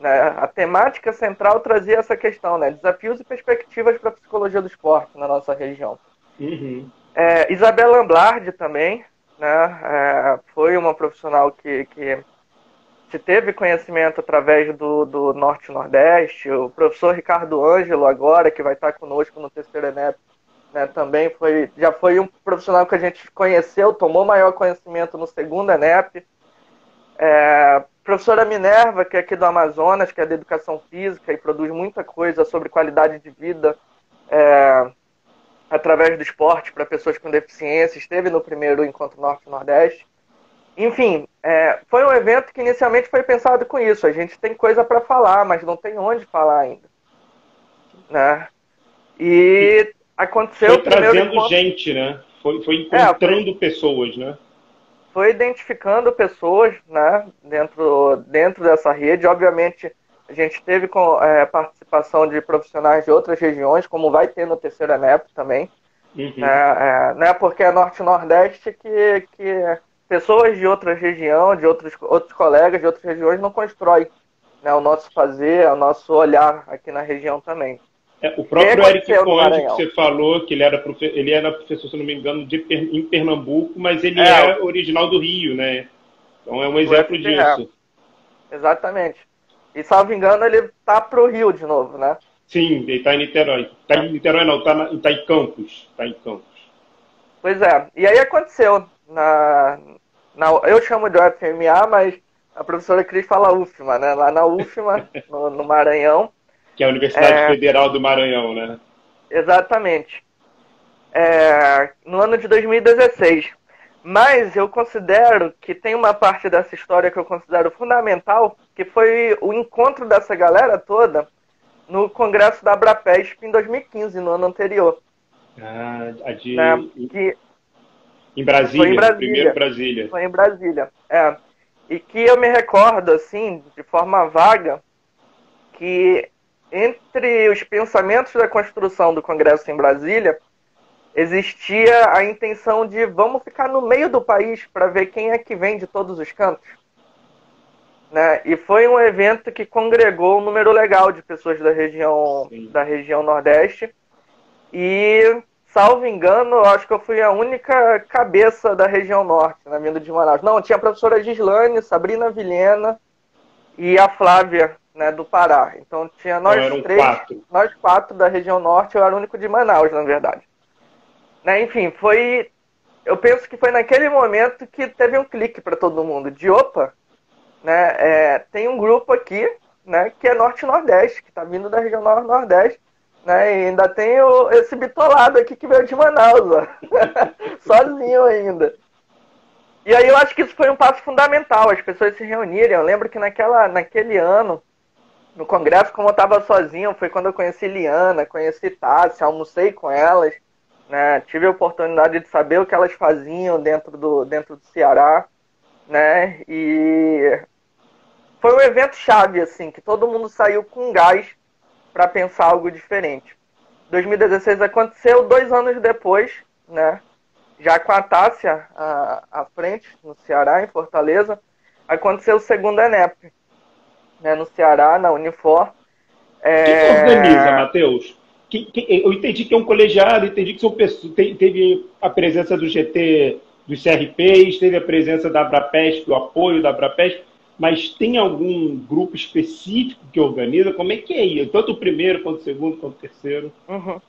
Né? A temática central trazia essa questão, né? Desafios e perspectivas para a psicologia do esporte na nossa região. Uhum. Isabela Amblardi também, né? Foi uma profissional que gente teve conhecimento através do Norte e Nordeste. O professor Ricardo Ângelo, agora, que vai estar conosco no terceiro ENEP, né, também já foi um profissional que a gente conheceu, tomou maior conhecimento no segundo ENEP. Professora Minerva, que é aqui do Amazonas, que é da Educação Física e produz muita coisa sobre qualidade de vida através do esporte para pessoas com deficiência, esteve no primeiro Encontro Norte e Nordeste. Enfim, foi um evento que inicialmente foi pensado com isso. A gente tem coisa para falar, mas não tem onde falar ainda. Né? E aconteceu... Foi trazendo gente, né? Foi encontrando pessoas, né? Foi identificando pessoas, né, dentro dessa rede. Obviamente, a gente teve participação de profissionais de outras regiões, como vai ter no terceiro ENEP também. Uhum. Né, porque é Norte e Nordeste que pessoas de outra região, de outros colegas de outras regiões não constroem, né, o nosso fazer, o nosso olhar aqui na região também. O próprio Eric Conde, que você falou, que ele era professor, se não me engano, em Pernambuco, mas ele é original do Rio, né? Então é um exemplo disso. Exatamente. E, salvo engano, ele tá pro Rio de novo, né? Sim, ele tá em Niterói. Tá em Niterói não, tá em Campos. Tá em Campos. Pois é. E aí aconteceu. Eu chamo de UFMA, mas a professora Cris fala UFMA, né? Lá na UFMA, no Maranhão. Que é a Universidade Federal do Maranhão, né? Exatamente. No ano de 2016. Mas eu considero que tem uma parte dessa história que eu considero fundamental, que foi o encontro dessa galera toda no Congresso da Abrapesp em 2015, no ano anterior. Em Brasília, foi em Brasília. Primeiro Brasília. Foi em Brasília, E que eu me recordo, assim, de forma vaga, que entre os pensamentos da construção do Congresso em Brasília, existia a intenção de vamos ficar no meio do país para ver quem é que vem de todos os cantos. Né? E foi um evento que congregou um número legal de pessoas da região Nordeste. E, salvo engano, eu acho que eu fui a única cabeça da região Norte, na vinda de Manaus. Não, tinha a professora Gislane, Sabrina Vilhena e a Flávia, né, do Pará. Então tinha nós nós quatro da região Norte, eu era o único de Manaus, na verdade. Né, enfim, eu penso que foi naquele momento que teve um clique para todo mundo, de opa, né, tem um grupo aqui, né, que é Norte e Nordeste, que está vindo da região Norte e Nordeste, né, e ainda tem esse bitolado aqui que veio de Manaus, ó. Sozinho ainda. E aí eu acho que isso foi um passo fundamental, as pessoas se reunirem. Eu lembro que naquele ano, no congresso, como eu estava sozinho, foi quando eu conheci Liana, conheci Tássia, almocei com elas, né? Tive a oportunidade de saber o que elas faziam dentro do Ceará, né? E foi um evento chave, assim, que todo mundo saiu com gás para pensar algo diferente. 2016 aconteceu, 2 anos depois, né? Já com a Tássia à frente, no Ceará, em Fortaleza, aconteceu o segundo ENEP, né, no Ceará, na Unifor. Quem organiza, Matheus? Eu entendi que é um colegiado, entendi que são pessoas, teve a presença do GT, dos CRPs, teve a presença da Abrapesp, o apoio da Abrapesp, mas tem algum grupo específico que organiza? Como é que é isso? Tanto o primeiro, quanto o segundo, quanto o terceiro? Uhum.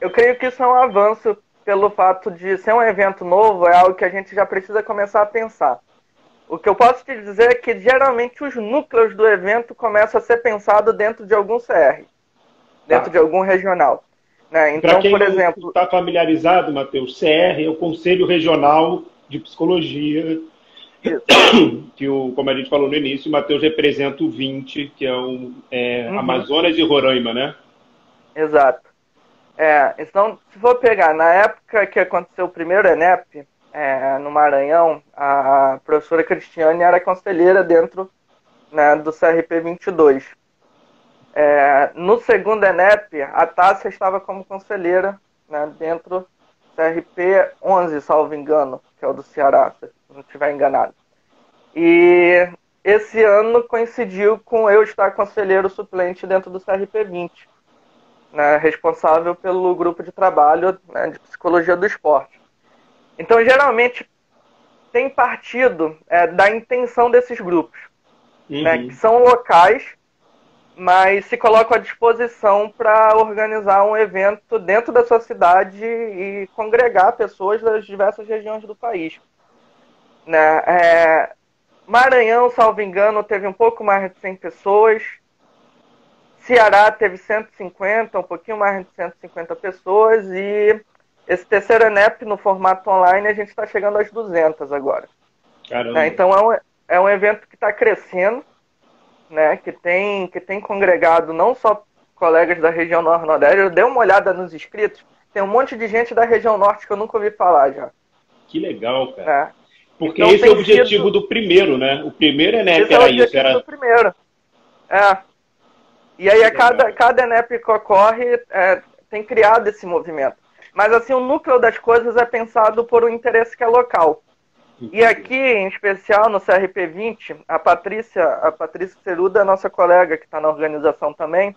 Eu creio que isso é um avanço pelo fato de ser um evento novo, é algo que a gente já precisa começar a pensar. O que eu posso te dizer é que geralmente os núcleos do evento começam a ser pensados dentro de algum CR, dentro de algum regional. Né? Então, por exemplo, não está familiarizado, Matheus, CR é o Conselho Regional de Psicologia, que, como a gente falou no início, o Matheus representa o 20, que é o Amazonas e Roraima, né? Exato. Então, se for pegar, na época que aconteceu o primeiro ENEP, no Maranhão, a professora Cristiane era conselheira dentro, né, do CRP 22. No segundo ENEP, a Tássia estava como conselheira, né, dentro do CRP 11, salvo engano, que é o do Ceará, se não estiver enganado. E esse ano coincidiu com eu estar conselheiro suplente dentro do CRP 20. Né, responsável pelo grupo de trabalho, né, de psicologia do esporte. Então, geralmente, tem partido da intenção desses grupos, né, que são locais, mas se colocam à disposição para organizar um evento dentro da sua cidade e congregar pessoas das diversas regiões do país. Né? Maranhão, salvo engano, teve um pouco mais de 100 pessoas. Ceará teve 150, um pouquinho mais de 150 pessoas. E esse terceiro ENEP, no formato online, a gente está chegando às 200 agora. Caramba. Né? Então é um evento que está crescendo, né? que tem congregado não só colegas da região Norte-Nordeste. Eu dei uma olhada nos inscritos, tem um monte de gente da região Norte que eu nunca ouvi falar já. Que legal, cara. Porque então, esse é o objetivo do primeiro, né? O primeiro ENEP esse era é o objetivo isso. Do primeiro. E aí cada ENEP que ocorre tem criado esse movimento. Mas assim, o núcleo das coisas é pensado por um interesse que é local. E aqui, em especial, no CRP20, a Patrícia Ceruda, nossa colega que está na organização também,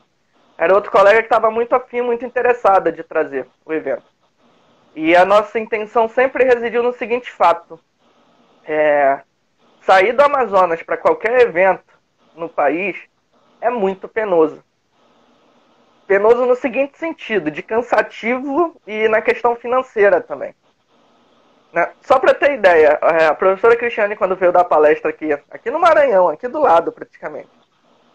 era outro colega que estava muito afim, muito interessada de trazer o evento. E a nossa intenção sempre residiu no seguinte fato. Sair do Amazonas para qualquer evento no país é muito penoso. Penoso no seguinte sentido, de cansativo e na questão financeira também. Né? Só para ter ideia, a professora Cristiane, quando veio dar palestra aqui no Maranhão, aqui do lado praticamente,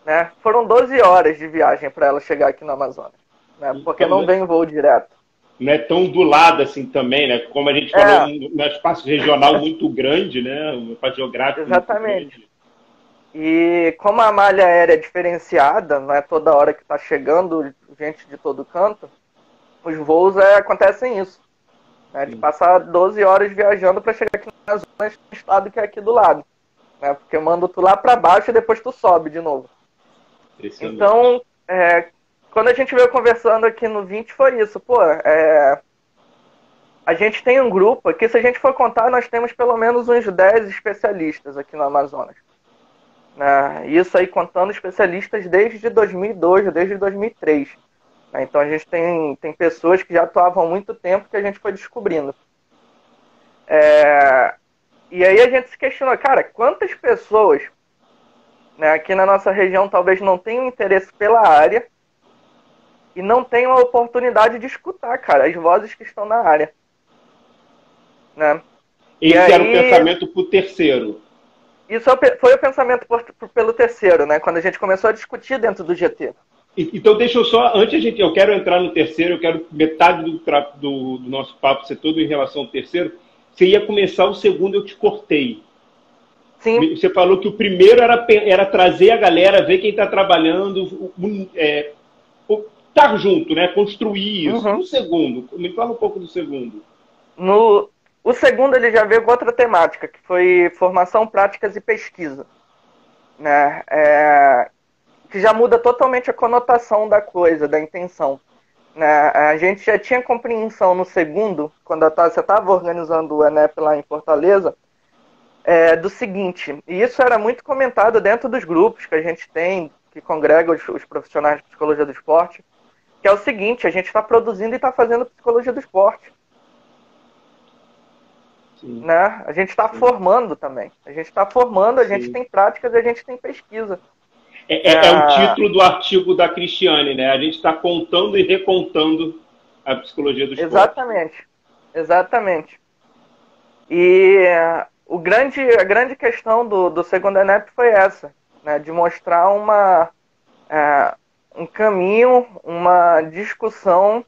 né? Foram 12 horas de viagem para ela chegar aqui no Amazonas, né? Porque não vem voo direto. Não é tão do lado assim também, né? Como a gente falou, um espaço regional muito grande, né? Um espaço geográfico Exatamente. muito grande. E como a malha aérea é diferenciada, não é toda hora que está chegando gente de todo canto, os voos acontecem isso. Né? De passar 12 horas viajando para chegar aqui na zona do estado que é aqui do lado. Né? Porque eu mando tu lá para baixo e depois tu sobe de novo. Então, quando a gente veio conversando aqui no 20, foi isso. Pô, a gente tem um grupo aqui, se a gente for contar, nós temos pelo menos uns 10 especialistas aqui no Amazonas. Isso aí contando especialistas desde 2002, desde 2003. Então a gente tem pessoas que já atuavam há muito tempo que a gente foi descobrindo. E aí a gente se questionou, cara, quantas pessoas, né, aqui na nossa região talvez não tenham interesse pela área e não tenham a oportunidade de escutar, cara, as vozes que estão na área. Né? Esse era o pensamento para o terceiro. Isso foi o pensamento pelo terceiro, né? Quando a gente começou a discutir dentro do GT. Então deixa eu só, eu quero entrar no terceiro, eu quero metade do nosso papo ser todo em relação ao terceiro. Você ia começar o segundo, eu te cortei. Sim. Você falou que o primeiro era trazer a galera, ver quem está trabalhando, estar junto, né? Construir isso. Uhum. No segundo, me fala um pouco do segundo. O segundo ele já veio com outra temática, que foi formação, práticas e pesquisa. Né? Que já muda totalmente a conotação da coisa, da intenção. Né? A gente já tinha compreensão no segundo, quando você estava organizando o ENEP lá em Fortaleza, do seguinte, e isso era muito comentado dentro dos grupos que a gente tem, que congrega os profissionais de psicologia do esporte, que é o seguinte, a gente está produzindo e está fazendo psicologia do esporte. Né? A gente está formando também. A gente está formando, a gente tem práticas e a gente tem pesquisa. É o título do artigo da Cristiane, né? A gente está contando e recontando a psicologia do esporte. Exatamente. E a grande questão do segundo ENEP foi essa, né? De mostrar um caminho, uma discussão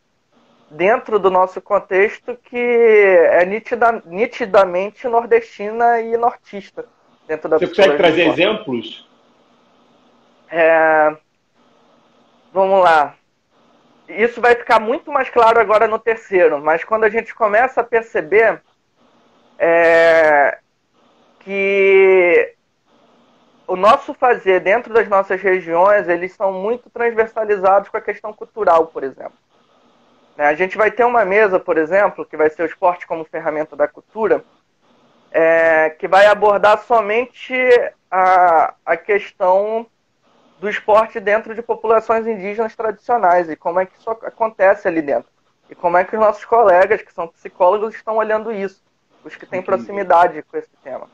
dentro do nosso contexto que é nitidamente nordestina e nortista. Dentro da Você consegue trazer exemplos? Vamos lá. Isso vai ficar muito mais claro agora no terceiro, mas quando a gente começa a perceber que o nosso fazer dentro das nossas regiões, eles são muito transversalizados com a questão cultural, por exemplo. A gente vai ter uma mesa, por exemplo, que vai ser o esporte como ferramenta da cultura, que vai abordar somente a questão do esporte dentro de populações indígenas tradicionais e como é que isso acontece ali dentro. E como é que os nossos colegas, que são psicólogos, estão olhando isso. os que têm proximidade com esse tema.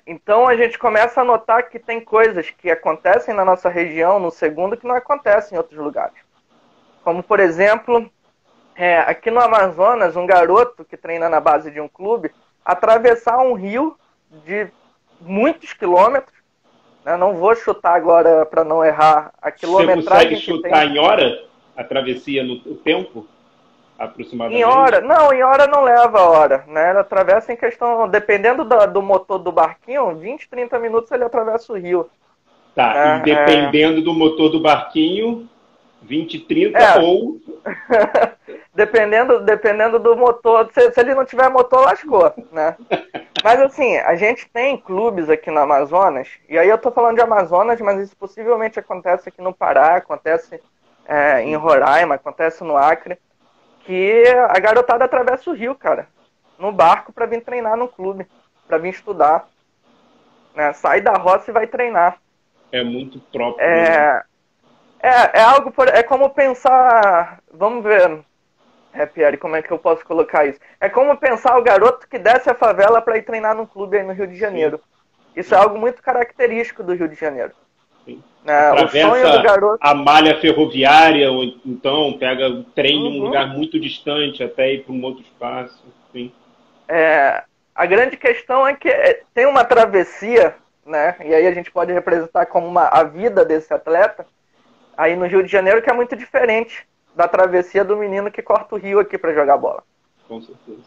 Então a gente começa a notar que tem coisas que acontecem na nossa região, no segundo, que não acontecem em outros lugares. Como, por exemplo, aqui no Amazonas, um garoto que treina na base de um clube, atravessar um rio de muitos quilômetros, né? Não vou chutar agora para não errar a quilometragem. Você consegue chutar em hora a travessia no tempo? Aproximadamente? Em hora? Não, em hora não leva a hora, né? Ele atravessa em questão, dependendo do motor do barquinho, 20, 30 minutos ele atravessa o rio. Tá, e dependendo do motor do barquinho, 20, 30 ou... dependendo do motor, se ele não tiver motor, lascou, né? Mas assim, a gente tem clubes aqui no Amazonas, e aí eu tô falando de Amazonas, mas isso possivelmente acontece aqui no Pará, acontece em Roraima, acontece no Acre, que a garotada atravessa o rio, cara, no barco para vir treinar no clube, para vir estudar, né? Sai da roça e vai treinar. É muito próprio. Né? É como pensar, vamos ver, Pierre, como é que eu posso colocar isso? É como pensar o garoto que desce a favela para ir treinar num clube aí no Rio de Janeiro. Sim. Isso é algo muito característico do Rio de Janeiro. Sim. O sonho do garoto... a malha ferroviária, ou então pega o trem em um lugar muito distante até ir para um outro espaço. Sim. A grande questão é que tem uma travessia, né? E aí a gente pode representar como a vida desse atleta, aí no Rio de Janeiro, que é muito diferente da travessia do menino que corta o rio aqui para jogar bola. Com certeza.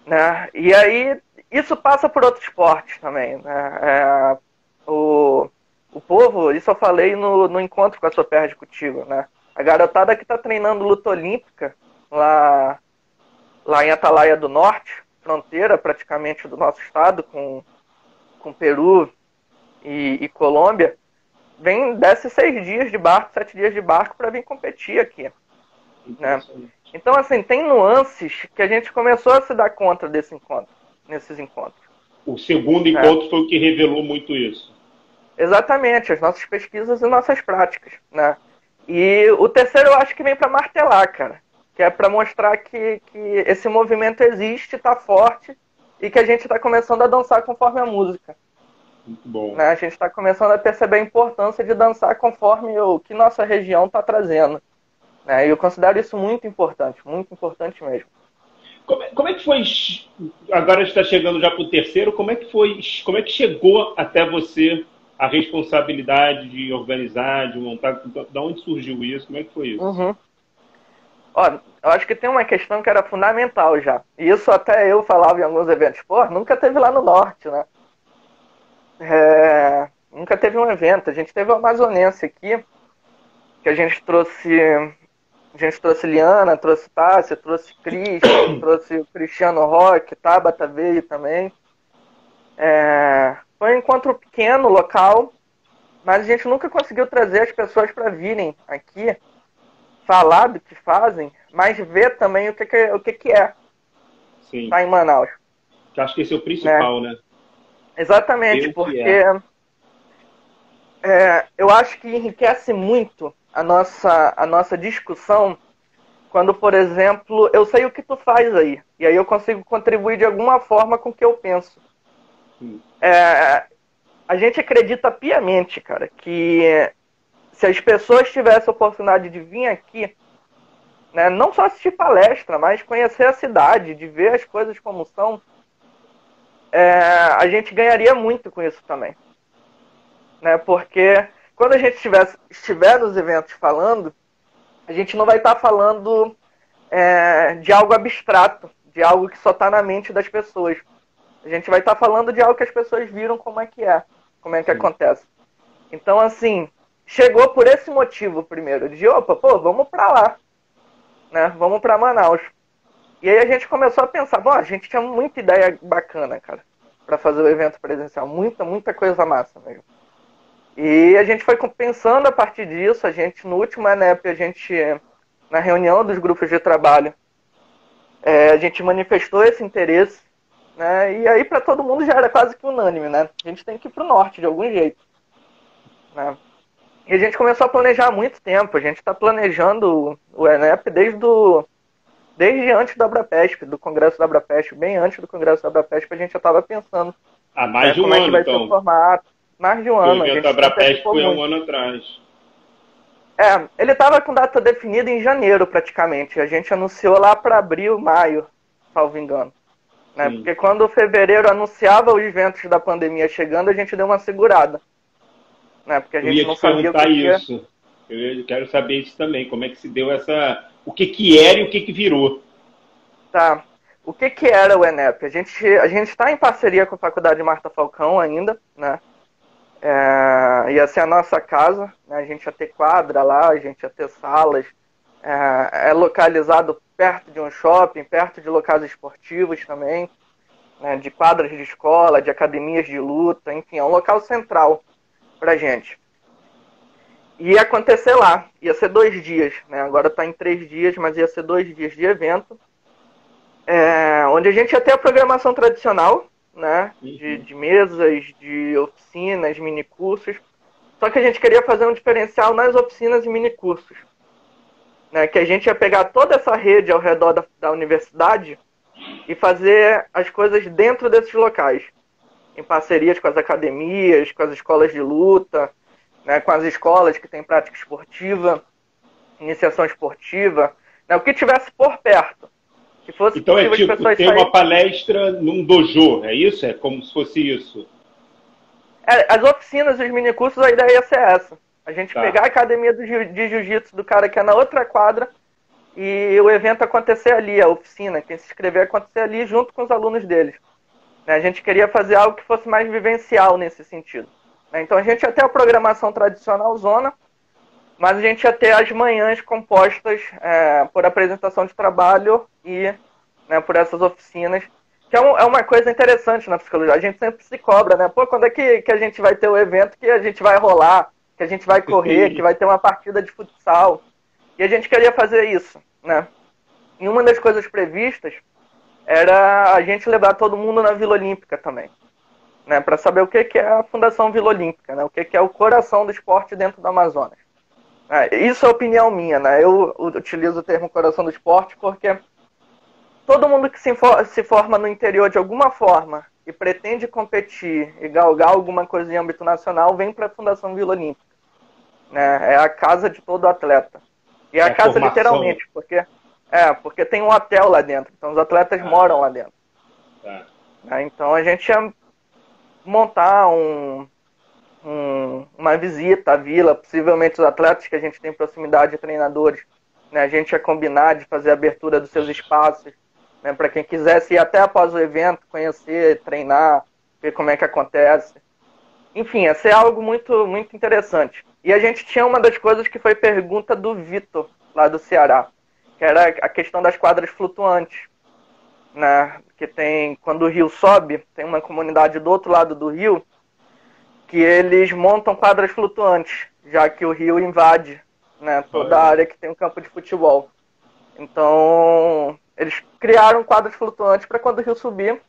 Né? E aí, isso passa por outros esportes também. Né? O povo, isso eu falei no encontro com a Soperde contigo, né? A garotada que está treinando luta olímpica lá em Atalaia do Norte, fronteira praticamente do nosso estado com Peru e Colômbia, desce 6 dias de barco, 7 dias de barco para vir competir aqui. Né? Então, assim, tem nuances que a gente começou a se dar conta nesses encontros. O segundo encontro foi o que revelou muito isso. Exatamente, as nossas pesquisas e nossas práticas. Né? E o terceiro eu acho que vem para martelar, cara. Que é para mostrar que esse movimento existe, está forte e que a gente está começando a dançar conforme a música. Muito bom. Né? A gente está começando a perceber a importância de dançar conforme o que nossa região está trazendo. Né? E eu considero isso muito importante mesmo. Como é que foi, agora está chegando já para o terceiro, como é que chegou até você a responsabilidade de organizar, de montar, de onde surgiu isso, como é que foi isso? Ó, eu acho que tem uma questão que era fundamental já, e isso até eu falava em alguns eventos, nunca teve lá no norte, né? Nunca teve um evento, a gente teve o Amazonense aqui, que a gente trouxe Liana, trouxe Tássia, trouxe Cris, trouxe o Cristiano Roque, Tabata veio também. Foi um encontro pequeno, local, mas a gente nunca conseguiu trazer as pessoas para virem aqui, falar do que fazem, mas ver também o que é. Sim. Tá em Manaus. Eu acho que esse é o principal, né? Exatamente, porque eu acho que enriquece muito a nossa discussão quando, por exemplo, eu sei o que tu faz aí, e aí eu consigo contribuir de alguma forma com o que eu penso. A gente acredita piamente, cara, que se as pessoas tivessem a oportunidade de vir aqui, né, não só assistir palestra, mas conhecer a cidade, de ver as coisas como são, a gente ganharia muito com isso também. Né, porque quando a gente estiver nos eventos falando, a gente não vai estar falando de algo abstrato, de algo que só está na mente das pessoas. A gente vai estar falando de algo que as pessoas viram como é que acontece. Então, assim, chegou por esse motivo primeiro, de vamos para lá, né? Vamos para Manaus. E aí a gente começou a pensar, a gente tinha muita ideia bacana, cara, para fazer o evento presencial, muita coisa massa mesmo. E a gente foi pensando a partir disso, no último ENEP, na reunião dos grupos de trabalho, a gente manifestou esse interesse, né? E aí para todo mundo já era quase que unânime, né? A gente tem que ir para o norte de algum jeito, né? E a gente começou a planejar há muito tempo, a gente está planejando o ENEP desde desde antes da Abrapesp, do Congresso da Abrapesp, bem antes do Congresso da Abrapesp, a gente já estava pensando Há mais de um como é que ano, vai ser o então. formato. Mais de um ano. O A evento gente Abrapesp antecipou foi há um muito. ano atrás. Ele estava com data definida em janeiro, praticamente. A gente anunciou lá para abril, maio, salvo engano. Né? Porque quando fevereiro anunciava os eventos da pandemia chegando, a gente deu uma segurada. Né? Porque a Eu gente ia não te sabia o que perguntar ia. isso. Eu quero saber isso também. Como é que se deu essa... O que que era e o que que virou? Tá. O que que era o ENEP? A gente está em parceria com a Faculdade Marta Falcão ainda, né? Ia ser a nossa casa, né? A gente ia ter quadra lá, a gente ia ter salas. É localizado perto de um shopping, perto de locais esportivos também, né? De quadras de escola, de academias de luta, enfim, é um local central pra gente. Ia acontecer lá, ia ser 2 dias, né? Agora está em 3 dias, mas ia ser 2 dias de evento, onde a gente ia ter a programação tradicional, né? De mesas, de oficinas, minicursos. Só que a gente queria fazer um diferencial nas oficinas e minicursos. Né? Que a gente ia pegar toda essa rede ao redor da universidade e fazer as coisas dentro desses locais. Em parcerias com as academias, com as escolas de luta, né? Com as escolas que têm prática esportiva, iniciação esportiva, né? O que tivesse por perto. Que fosse Então é possível as tipo pessoas ter uma palestra num dojo, é isso? É como se fosse isso? As oficinas e os minicursos, a ideia ia ser essa. A gente pegar a academia de jiu-jitsu do cara que é na outra quadra e o evento acontecer ali, a oficina, quem se inscrever acontecer ali junto com os alunos deles. A gente queria fazer algo que fosse mais vivencial nesse sentido. Então a gente ia ter a programação tradicional zona, mas a gente ia ter as manhãs compostas por apresentação de trabalho e por essas oficinas, que é uma coisa interessante na psicologia. A gente sempre se cobra, né? Pô, quando é que a gente vai ter o evento que a gente vai rolar, que a gente vai correr, que vai ter uma partida de futsal? E a gente queria fazer isso, né? E uma das coisas previstas era a gente levar todo mundo na Vila Olímpica também, né? Para saber o que é a Fundação Vila Olímpica, né? O que é o coração do esporte dentro do Amazonas. Isso é opinião minha, né? Eu utilizo o termo coração do esporte porque todo mundo que se forma no interior de alguma forma e pretende competir e galgar alguma coisa em âmbito nacional vem para a Fundação Vila Olímpica. Né? É a casa de todo atleta. E é a casa formação. Literalmente, porque tem um hotel lá dentro. Então os atletas moram lá dentro. Então a gente ia montar uma visita à vila, possivelmente os atletas que a gente tem proximidade de treinadores. Né? A gente ia combinar de fazer a abertura dos seus espaços. Né, para quem quisesse ir até após o evento, conhecer, treinar, ver como é que acontece. Enfim, ia ser algo muito, muito interessante. E a gente tinha uma das coisas que foi pergunta do Vitor, lá do Ceará, que era a questão das quadras flutuantes. Né, que tem, quando o rio sobe, tem uma comunidade do outro lado do rio, que eles montam quadras flutuantes, já que o rio invade, né, toda a área que tem um campo de futebol. Então, eles criaram quadros flutuantes para quando o rio subir,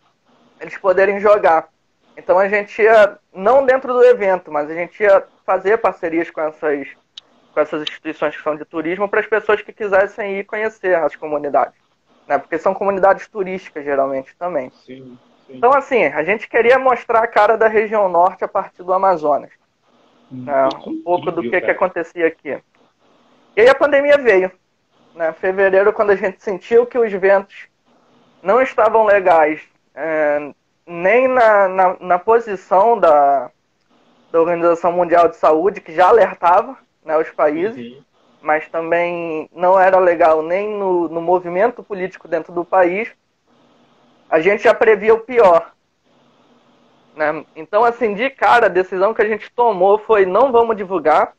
eles poderem jogar. Então a gente ia, não dentro do evento, mas a gente ia fazer parcerias com essas instituições que são de turismo para as pessoas que quisessem ir conhecer as comunidades. Né? Porque são comunidades turísticas, geralmente, também. Sim. Então, assim, a gente queria mostrar a cara da região norte a partir do Amazonas. Né? Um pouco do que acontecia aqui. E aí a pandemia veio. Né, fevereiro, quando a gente sentiu que os ventos não estavam legais, nem na posição da Organização Mundial de Saúde, que já alertava, né, os países, mas também não era legal nem no movimento político dentro do país, a gente já previa o pior. Né? Então, assim, de cara, a decisão que a gente tomou foi não vamos divulgar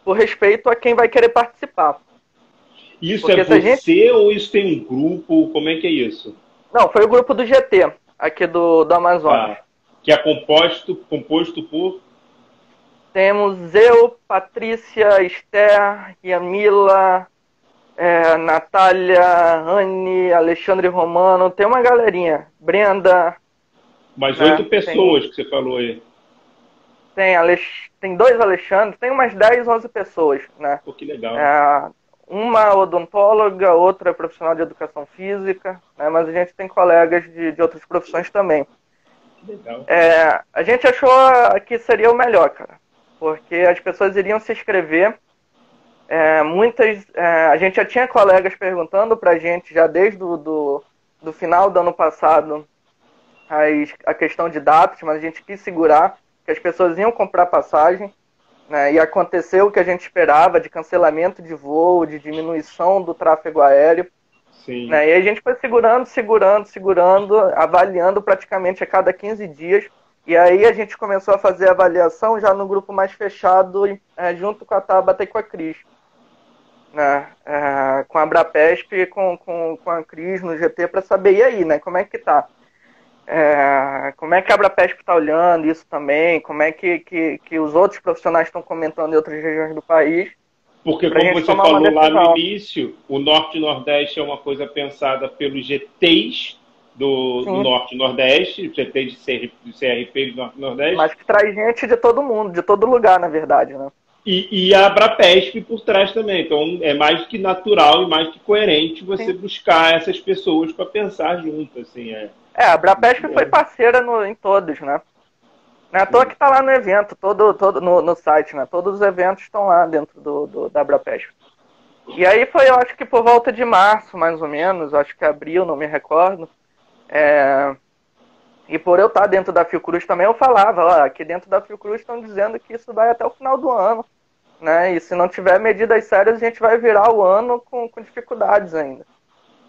por respeito a quem vai querer participar. Isso porque é você ou isso tem um grupo? Como é que é isso? Não, foi o grupo do GT, aqui do Amazonas. Que é composto por? Temos eu, Patrícia, Esther, Yamila, Natália, Anne, Alexandre Romano. Tem uma galerinha. Brenda. Mais 8 pessoas que você falou aí. Tem 2 Alexandres, tem umas 10, 11 pessoas. Né? Pô, que legal. uma odontóloga, outra é profissional de educação física, né? Mas a gente tem colegas de outras profissões também. Legal. A gente achou que seria o melhor, cara, porque as pessoas iriam se inscrever. A gente já tinha colegas perguntando pra gente, já desde do final do ano passado, a questão de datas, mas a gente quis segurar, que as pessoas iam comprar passagem, né, e aconteceu o que a gente esperava, de cancelamento de voo, de diminuição do tráfego aéreo. Sim. Né, e a gente foi segurando, avaliando praticamente a cada 15 dias. E aí a gente começou a fazer a avaliação já no grupo mais fechado, junto com a Tabata e com a Cris. Né, com a Abrapesp e com a Cris no GT, para saber, e aí, né, como é que tá? Como é que a Abrapesp está olhando isso também? Como é que os outros profissionais estão comentando em outras regiões do país? Porque, como você falou lá no início, o Norte e Nordeste é uma coisa pensada pelos GTs do Norte e Nordeste, GTs do CRP do Norte e Nordeste. Mas que traz gente de todo mundo, de todo lugar, na verdade, né? E a Abrapesp por trás também. Então, é mais que natural e mais que coerente você buscar essas pessoas para pensar junto, assim, a Abrapesp foi parceira em todos, né? Não é à toa que está lá no evento, todo no site, né? Todos os eventos estão lá dentro da Abrapesp. E aí foi, eu acho que por volta de março, mais ou menos, acho que abril, não me recordo. E por eu estar dentro da Fiocruz também, eu falava, ó, aqui dentro da Fiocruz estão dizendo que isso vai até o final do ano, né? E se não tiver medidas sérias, a gente vai virar o ano com dificuldades ainda.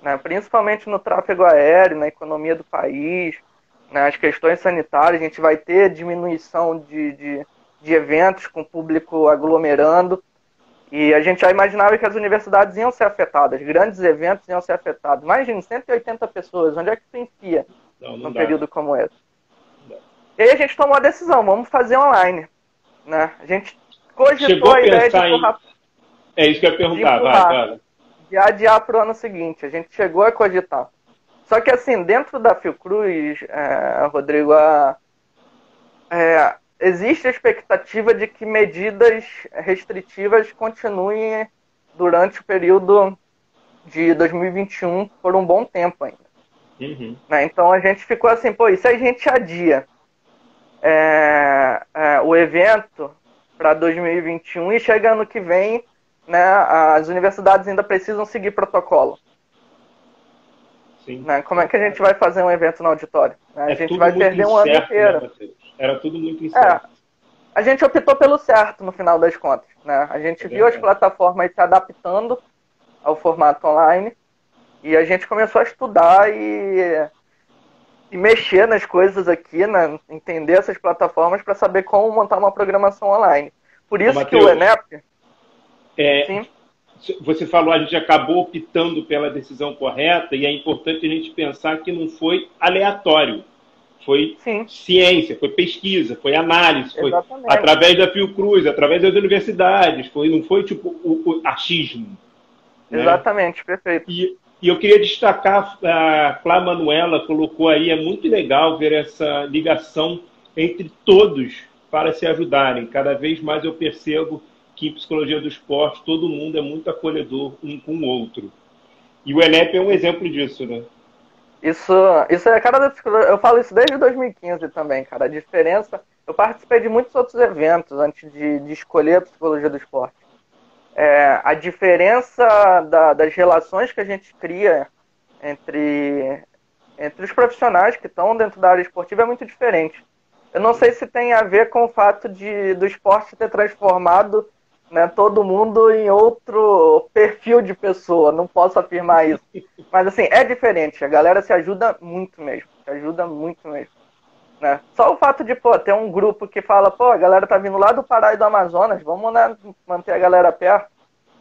Né? Principalmente no tráfego aéreo, na economia do país, nas questões sanitárias, a gente vai ter diminuição de eventos com o público aglomerando, e a gente já imaginava que as universidades iam ser afetadas, grandes eventos iam ser afetados. Imagina, 180 pessoas, onde é que se enfia num período como esse? E aí a gente tomou a decisão, vamos fazer online. Né? A gente cogitou a ideia de empurrar. É isso que eu ia perguntar, vai, cara. De adiar para o ano seguinte. A gente chegou a cogitar. Só que, assim, dentro da Fiocruz, Rodrigo, existe a expectativa de que medidas restritivas continuem durante o período de 2021 por um bom tempo ainda. Uhum. Né? Então a gente ficou assim, pô, e se a gente adia o evento para 2021 e chega ano que vem, né, as universidades ainda precisam seguir protocolo. Sim. Né? Como é que a gente vai fazer um evento no auditório? A gente vai perder um ano inteiro. Né, era tudo muito incerto. A gente optou pelo certo no final das contas. Né? A gente viu as plataformas se adaptando ao formato online e a gente começou a estudar e mexer nas coisas aqui, né? Entender essas plataformas para saber como montar uma programação online. Por isso que o ENEP... Sim. Você falou, a gente acabou optando pela decisão correta e é importante a gente pensar que não foi aleatório. Foi ciência, foi pesquisa, foi análise, foi através da Fiocruz, através das universidades, não foi tipo o achismo. Né? Exatamente, perfeito. E eu queria destacar, a Clá Manuela colocou aí, é muito legal ver essa ligação entre todos para se ajudarem. Cada vez mais eu percebo que em psicologia do esporte todo mundo é muito acolhedor um com o outro. E o ENEP é um exemplo disso, né? Isso é a cara da psicologia. Eu falo isso desde 2015 também, cara. A diferença... Eu participei de muitos outros eventos antes de escolher a psicologia do esporte. A diferença das relações que a gente cria entre os profissionais que estão dentro da área esportiva é muito diferente. Eu não sei se tem a ver com o fato do esporte ter transformado, né, todo mundo em outro perfil de pessoa, não posso afirmar isso. Mas assim, é diferente, a galera se ajuda muito mesmo, Né? Só o fato de ter um grupo que fala, a galera tá vindo lá do Pará e do Amazonas, vamos, né, manter a galera perto.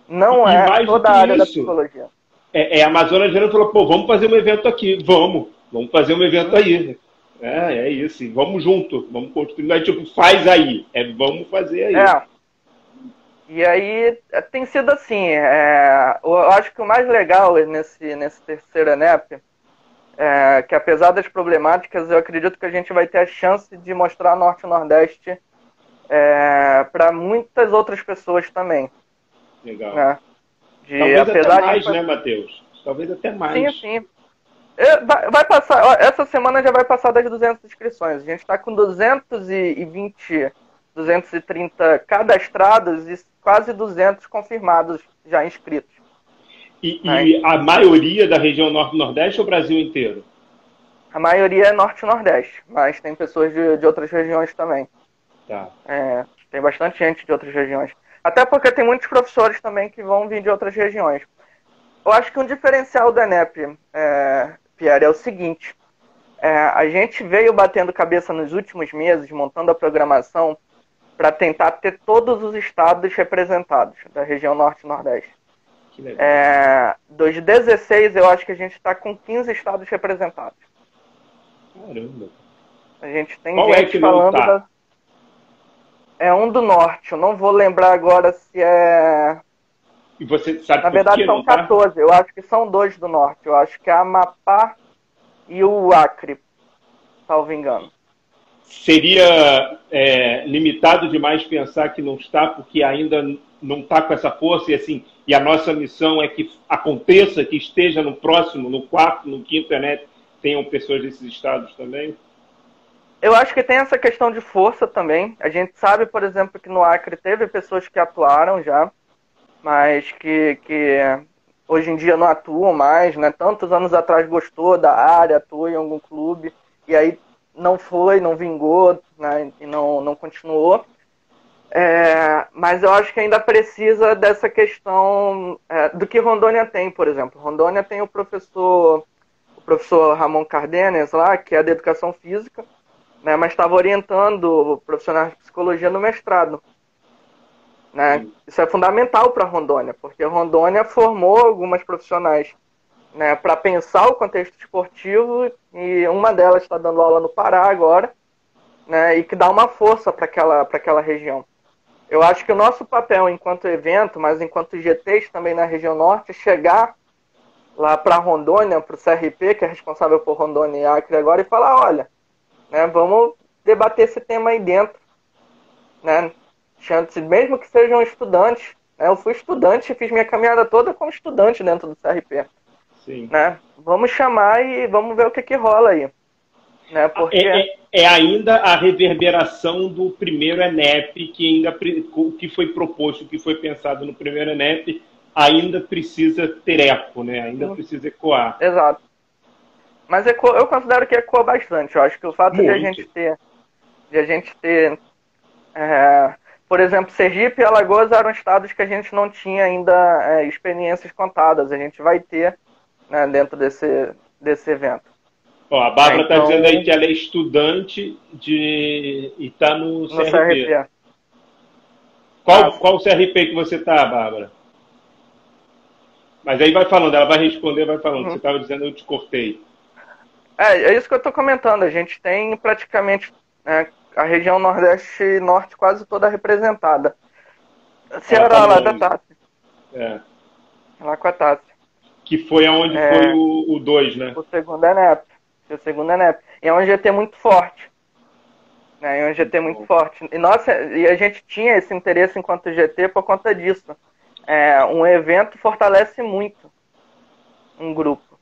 Não é toda a área da psicologia. A Amazonas já falou, vamos fazer um evento aqui, vamos fazer um evento aí. É isso, vamos junto, vamos construir, tipo, faz aí, vamos fazer aí. E aí tem sido assim, eu acho que o mais legal nesse terceiro ENEP, que apesar das problemáticas, eu acredito que a gente vai ter a chance de mostrar Norte e Nordeste para muitas outras pessoas também. Legal. Né? Talvez até mais, né, Matheus? Talvez até mais. Sim, sim. Vai passar, ó, essa semana já vai passar das 200 inscrições. A gente está com 220, 230 cadastrados e quase 200 confirmados já inscritos. E a maioria da região Norte-Nordeste ou o Brasil inteiro? A maioria é Norte e Nordeste, mas tem pessoas de outras regiões também. Tá. Tem bastante gente de outras regiões. Até porque tem muitos professores também que vão vir de outras regiões. Eu acho que um diferencial do ENEP, Pierre, é o seguinte. A gente veio batendo cabeça nos últimos meses, montando a programação, para tentar ter todos os estados representados da região Norte e Nordeste. Que legal. Dos 16, eu acho que a gente está com 15 estados representados. Caramba. A gente tem Qual gente é que não tá? É um do Norte, eu não vou lembrar agora se é... E você sabe Na verdade são 14, eu acho que são 2 do Norte. Eu acho que é Amapá e o Acre, salvo engano. Seria limitado demais pensar que não está, porque ainda não está com essa força, e assim, e a nossa missão é que aconteça, que esteja no próximo, no quarto, no quinto ENEP, tenham pessoas desses estados também? Eu acho que tem essa questão de força também. A gente sabe, por exemplo, que no Acre teve pessoas que atuaram já, mas que hoje em dia não atuam mais, né? Tantos anos atrás gostou da área, atuou em algum clube, e aí não vingou, né? E não continuou. Mas eu acho que ainda precisa dessa questão do que Rondônia tem, por exemplo. Rondônia tem o professor Ramon Cardenas lá, que é da Educação Física, né? Mas estava orientando profissionais de psicologia no mestrado. Né? Isso é fundamental para Rondônia, porque Rondônia formou algumas profissionais, né, para pensar o contexto esportivo, e uma delas está dando aula no Pará agora, né, e que dá uma força para aquela região. Eu acho que o nosso papel enquanto evento, mas enquanto GTs também na região norte, é chegar lá para Rondônia, para o CRP, que é responsável por Rondônia e Acre agora, e falar, olha, né, vamos debater esse tema aí dentro, né? Mesmo que sejam estudantes, né? Eu fui estudante e fiz minha caminhada toda como estudante dentro do CRP. Sim. Né? Vamos chamar e vamos ver o que rola aí. Né? Porque... ainda a reverberação do primeiro ENEP, que foi proposto, que foi pensado no primeiro ENEP, ainda precisa ter eco, né? Ainda precisa ecoar. Exato. Mas eu considero que ecoa bastante. Eu acho que o fato de a gente ter por exemplo, Sergipe e Alagoas eram estados que a gente não tinha ainda experiências contadas. A gente vai ter, né, dentro desse evento. Ó, a Bárbara está dizendo aí que ela é estudante e está no CRP. Qual CRP que você está, Bárbara? Mas aí vai falando, ela vai responder, vai falando. Você estava dizendo, eu te cortei. É isso que eu estou comentando. A gente tem praticamente... a região Nordeste e Norte quase toda representada. Ceará, lá da Tati. Lá com a Tati. Que foi aonde foi o 2, né? O segundo ENEP. E é um GT muito forte. Né? É um GT muito forte. E a gente tinha esse interesse enquanto GT por conta disso. Um evento fortalece muito um grupo.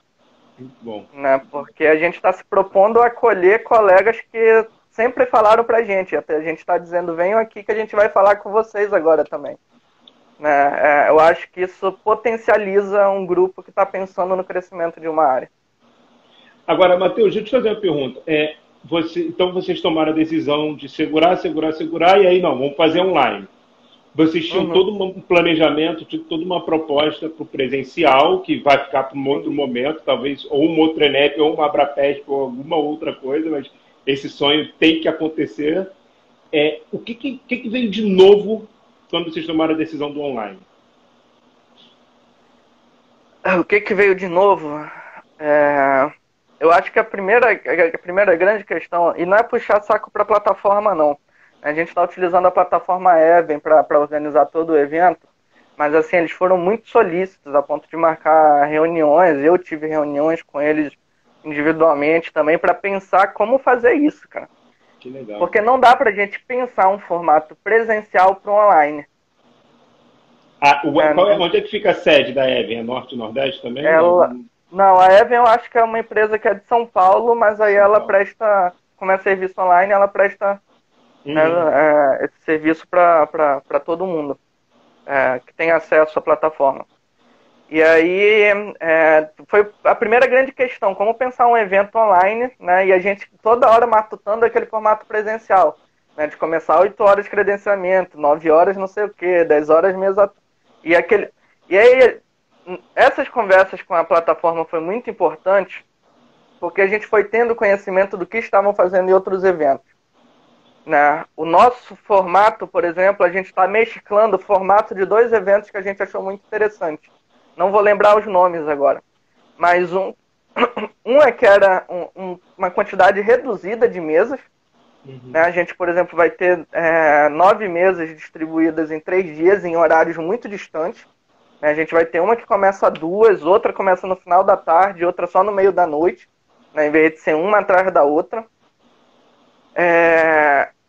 Muito bom. Né? Porque a gente está se propondo a acolher colegas que sempre falaram pra gente, até a gente está dizendo, venham aqui que a gente vai falar com vocês agora também. Né? Eu acho que isso potencializa um grupo que está pensando no crescimento de uma área. Agora, Matheus, deixa eu te fazer uma pergunta. Então vocês tomaram a decisão de segurar, e aí não, vamos fazer online. Vocês tinham todo um planejamento, toda uma proposta para o presencial, que vai ficar para um outro momento, talvez, ou um outro ENEP, ou uma Abrapesp, ou alguma outra coisa, mas esse sonho tem que acontecer. O que veio de novo quando vocês tomaram a decisão do online? O que veio de novo? Eu acho que a primeira grande questão, e não é puxar saco para a plataforma, não. A gente está utilizando a plataforma Even para organizar todo o evento, mas assim, eles foram muito solícitos a ponto de marcar reuniões. Eu tive reuniões com eles individualmente também para pensar como fazer isso, cara. Que legal. Porque não dá pra gente pensar um formato presencial para online. Onde é que fica a sede da Even? É Norte e Nordeste também? Não, a Even eu acho que é uma empresa que é de São Paulo, mas aí ela presta, como é serviço online, ela presta esse serviço para todo mundo que tem acesso à plataforma. E aí foi a primeira grande questão, como pensar um evento online, né? E a gente toda hora matutando aquele formato presencial, né? De começar 8 horas de credenciamento, 9 horas não sei o quê, 10 horas mesa. E aí essas conversas com a plataforma foi muito importante, porque a gente foi tendo conhecimento do que estavam fazendo em outros eventos. Né? O nosso formato, por exemplo, a gente está mesclando o formato de 2 eventos que a gente achou muito interessante. Não vou lembrar os nomes agora. Mas um é que era uma quantidade reduzida de mesas. Né? A gente, por exemplo, vai ter 9 mesas distribuídas em 3 dias, em horários muito distantes. A gente vai ter uma que começa às 2, outra começa no final da tarde, outra só no meio da noite, né? Em vez de ser uma atrás da outra.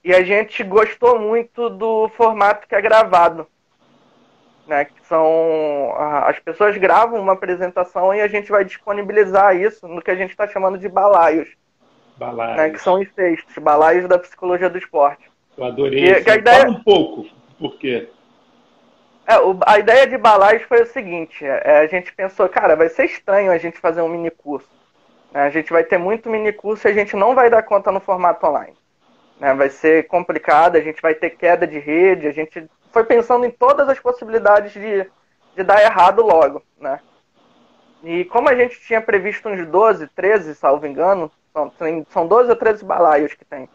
E a gente gostou muito do formato que é gravado. Né, que são as pessoas gravam uma apresentação e a gente vai disponibilizar isso no que a gente está chamando de balaios, né, que são os textos, balaios da psicologia do esporte. Eu adorei. Fala um pouco, por quê? A ideia de balaios foi o seguinte, a gente pensou, cara, vai ser estranho a gente fazer um mini curso. A gente vai ter muito mini curso e a gente não vai dar conta no formato online. Né, vai ser complicado, a gente vai ter queda de rede, a gente foi pensando em todas as possibilidades de dar errado logo, né? E como a gente tinha previsto uns 12, 13, salvo engano, são 12 ou 13 balaios que tem.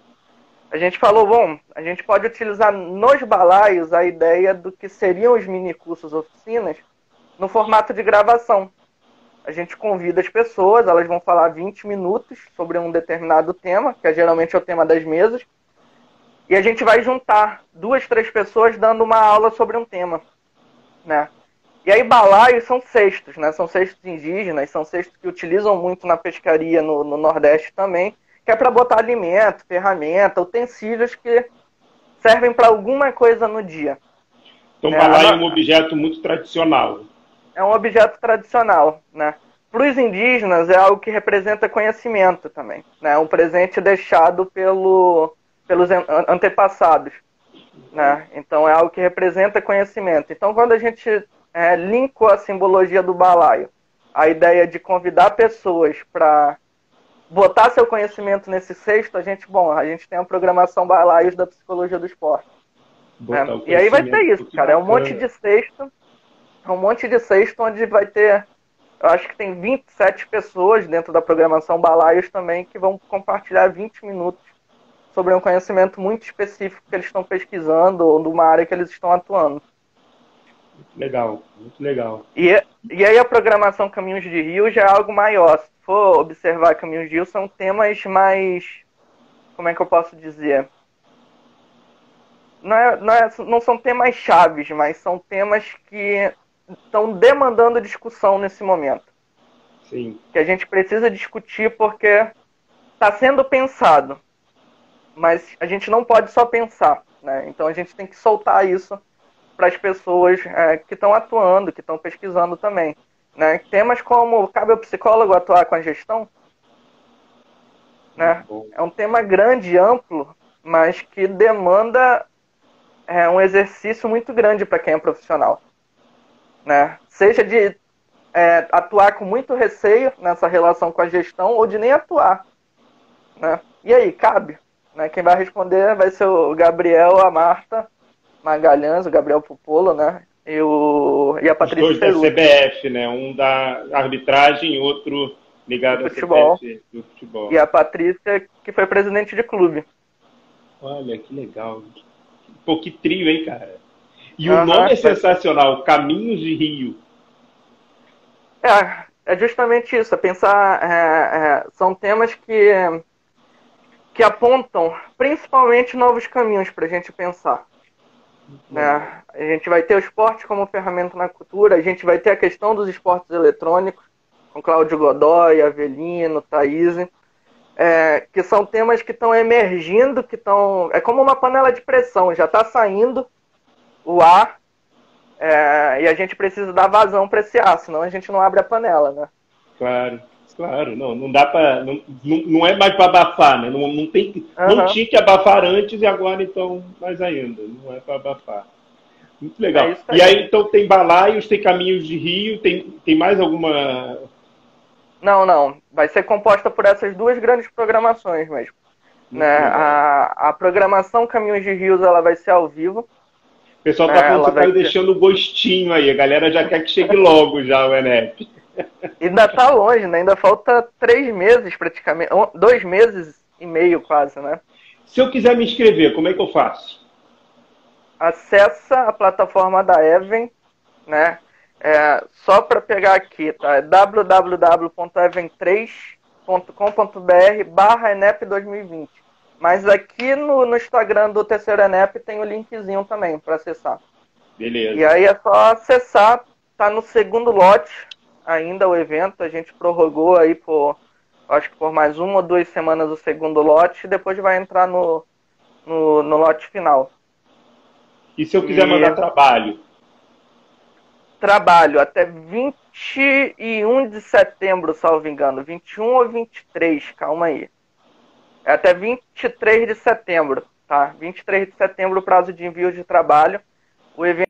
A gente falou, bom, a gente pode utilizar nos balaios a ideia do que seriam os mini cursos oficinas no formato de gravação. A gente convida as pessoas, elas vão falar 20 minutos sobre um determinado tema, que geralmente é o tema das mesas, e a gente vai juntar 2, 3 pessoas dando uma aula sobre um tema, né? E aí balaios são cestos, né? São cestos indígenas, são cestos que utilizam muito na pescaria no Nordeste também, que é para botar alimento, ferramenta, utensílios que servem para alguma coisa no dia. Então balaio é um objeto muito tradicional. É um objeto tradicional, né? Para os indígenas é algo que representa conhecimento também, né? Um presente deixado pelos antepassados, né? Então é algo que representa conhecimento. Então quando a gente linkou a simbologia do balaio, a ideia de convidar pessoas para botar seu conhecimento nesse cesto, a gente tem a programação balaios da psicologia do esporte. Né? E aí vai ter isso, cara, é um monte de cesto onde vai ter, eu acho que tem 27 pessoas dentro da programação balaios também que vão compartilhar 20 minutos sobre um conhecimento muito específico que eles estão pesquisando ou de uma área que eles estão atuando. Legal, muito legal. E aí a programação Caminhos de Rio já é algo maior. Se for observar Caminhos de Rio, são temas mais... Como é que eu posso dizer? Não são temas chaves, mas são temas que estão demandando discussão nesse momento. Sim. Que a gente precisa discutir porque está sendo pensado. Mas a gente não pode só pensar, né? Então a gente tem que soltar isso para as pessoas que estão atuando, que estão pesquisando também. Né? Temas como cabe ao psicólogo atuar com a gestão, né? É um tema grande, amplo, mas que demanda um exercício muito grande para quem é profissional. Né? Seja de atuar com muito receio nessa relação com a gestão ou de nem atuar. Né? E aí, cabe? Né? Quem vai responder vai ser o Gabriel, a Marta Magalhães, o Gabriel Pupolo, né? E a Patrícia Ceruto. Os dois da CBF, né? Um da arbitragem e outro ligado ao CBF do futebol. E a Patrícia, que foi presidente de clube. Olha, que legal. Pô, que trio, hein, cara? E o nome é sensacional, Caminhos de Rio. É justamente isso. São temas que apontam principalmente novos caminhos para a gente pensar. Né? A gente vai ter o esporte como ferramenta na cultura, a gente vai ter a questão dos esportes eletrônicos, com Cláudio Godoy, Avelino, Thaís, que são temas que estão emergindo, que estão... É como uma panela de pressão, já está saindo o ar, e a gente precisa dar vazão para esse ar, senão a gente não abre a panela, né? Claro, claro, não dá para, não é mais para abafar, né? Não Aham, tinha que abafar antes e agora então mais ainda, não é para abafar. Muito é legal. isso E aí. aí então tem balaios, tem caminhos de rio, tem mais alguma? Não, não. Vai ser composta por essas duas grandes programações mesmo. Né? Muito legal. A programação Caminhos de Rios ela vai ser ao vivo. O pessoal Né? tá falando que Ela você tá vai ser... deixando o gostinho aí, a galera já quer que chegue logo já o Enep. Ainda tá longe, né? Ainda falta 3 meses praticamente, 2 meses e meio quase, né? Se eu quiser me inscrever, como é que eu faço? Acessa a plataforma da Even, né? Só para pegar aqui, tá? É www.even3.com.br/Enep 2020. Mas aqui no Instagram do Terceiro Enep tem o linkzinho também para acessar. E Beleza. aí é só acessar, tá no segundo lote ainda o evento, a gente prorrogou aí acho que por mais 1 ou 2 semanas o segundo lote, e depois vai entrar no lote final. E se eu quiser mandar E trabalho? trabalho até 21 de setembro, salvo engano, 21 ou 23, calma aí. É até 23 de setembro, tá? 23 de setembro o prazo de envio de trabalho. O evento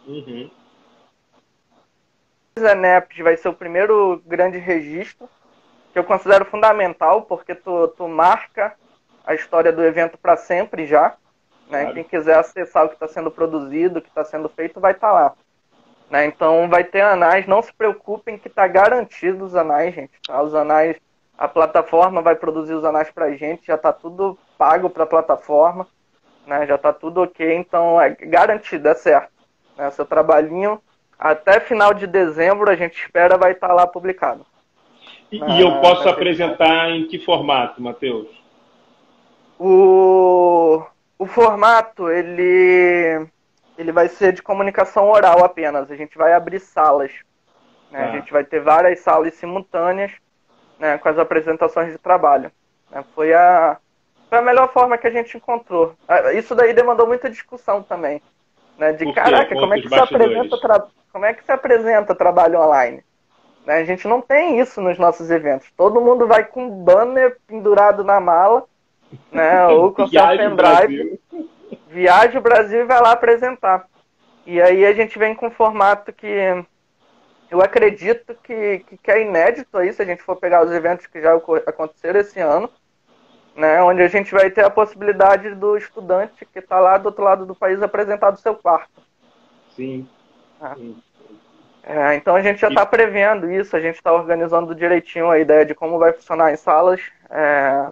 Uhum. Eneps vai ser o primeiro grande registro, que eu considero fundamental, porque tu marca a história do evento para sempre já. Né? Claro. Quem quiser acessar o que está sendo produzido, o que está sendo feito, vai estar lá. Né? Então vai ter anais, não se preocupem que está garantido os anais, gente. Tá? Os anais, a plataforma vai produzir os anais para a gente, já está tudo pago para a plataforma, né? Já está tudo ok, então é garantido, é certo. Né? Seu trabalhinho, até final de dezembro, a gente espera vai estar lá publicado. E eu Na posso questão. apresentar em que formato, Matheus? O, o formato, ele vai ser de comunicação oral apenas. A gente vai abrir salas. Né? A Tá. gente vai ter várias salas simultâneas, né, com as apresentações de trabalho. Né? Foi a melhor forma que a gente encontrou. Isso daí demandou muita discussão também. Né? De Por quê? caraca, Conta os bastidores. como é que se apresenta trabalho online? Né? A gente não tem isso nos nossos eventos. Todo mundo vai com um banner pendurado na mala, né, ou com seu Viagem o pendrive, Brasil. viaja o Brasil e vai lá apresentar. E aí a gente vem com um formato que eu acredito que é inédito aí, se a gente for pegar os eventos que já aconteceram esse ano, né, onde a gente vai ter a possibilidade do estudante que está lá do outro lado do país apresentar do seu quarto. Sim, Né? sim. Então a gente já E, está prevendo isso, a gente está organizando direitinho a ideia de como vai funcionar em salas,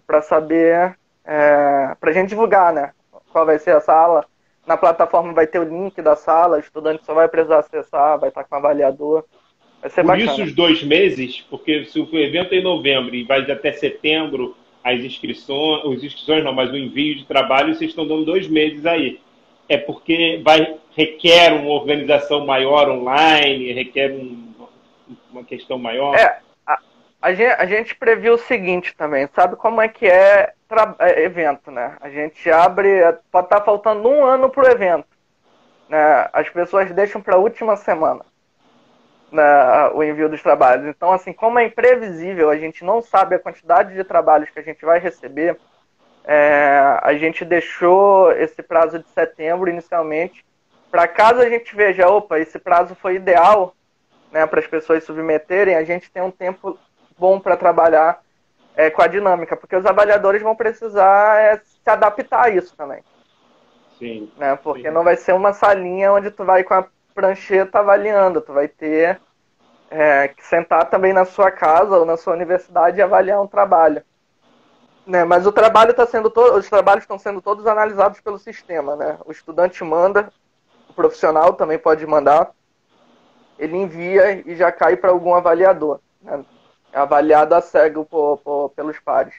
para saber, para a gente divulgar, né, qual vai ser a sala. Na plataforma vai ter o link da sala, o estudante só vai precisar acessar, vai estar com o avaliador, vai ser por isso bacana. os 2 meses, porque se o evento é em novembro e vai até setembro as inscrições não, mas o envio de trabalho, vocês estão dando 2 meses aí. É porque requer uma organização maior online, requer uma questão maior. É, a gente previu o seguinte também, sabe como é que evento, né? A gente abre, pode estar faltando 1 ano pro evento, né? As pessoas deixam para a última semana, né, o envio dos trabalhos. Então, assim, como é imprevisível, a gente não sabe a quantidade de trabalhos que a gente vai receber, a gente deixou esse prazo de setembro inicialmente, para caso a gente veja, opa, esse prazo foi ideal, né, para as pessoas submeterem, a gente tem um tempo bom para trabalhar com a dinâmica, porque os avaliadores vão precisar se adaptar a isso também. Sim, Né, porque sim. não vai ser uma salinha onde tu vai com a prancheta avaliando, tu vai ter que sentar também na sua casa ou na sua universidade e avaliar um trabalho. Né, mas os trabalhos estão sendo todos analisados pelo sistema. Né? O estudante manda, o profissional também pode mandar, ele envia e já cai para algum avaliador. Né? É avaliado a cego pelos pares.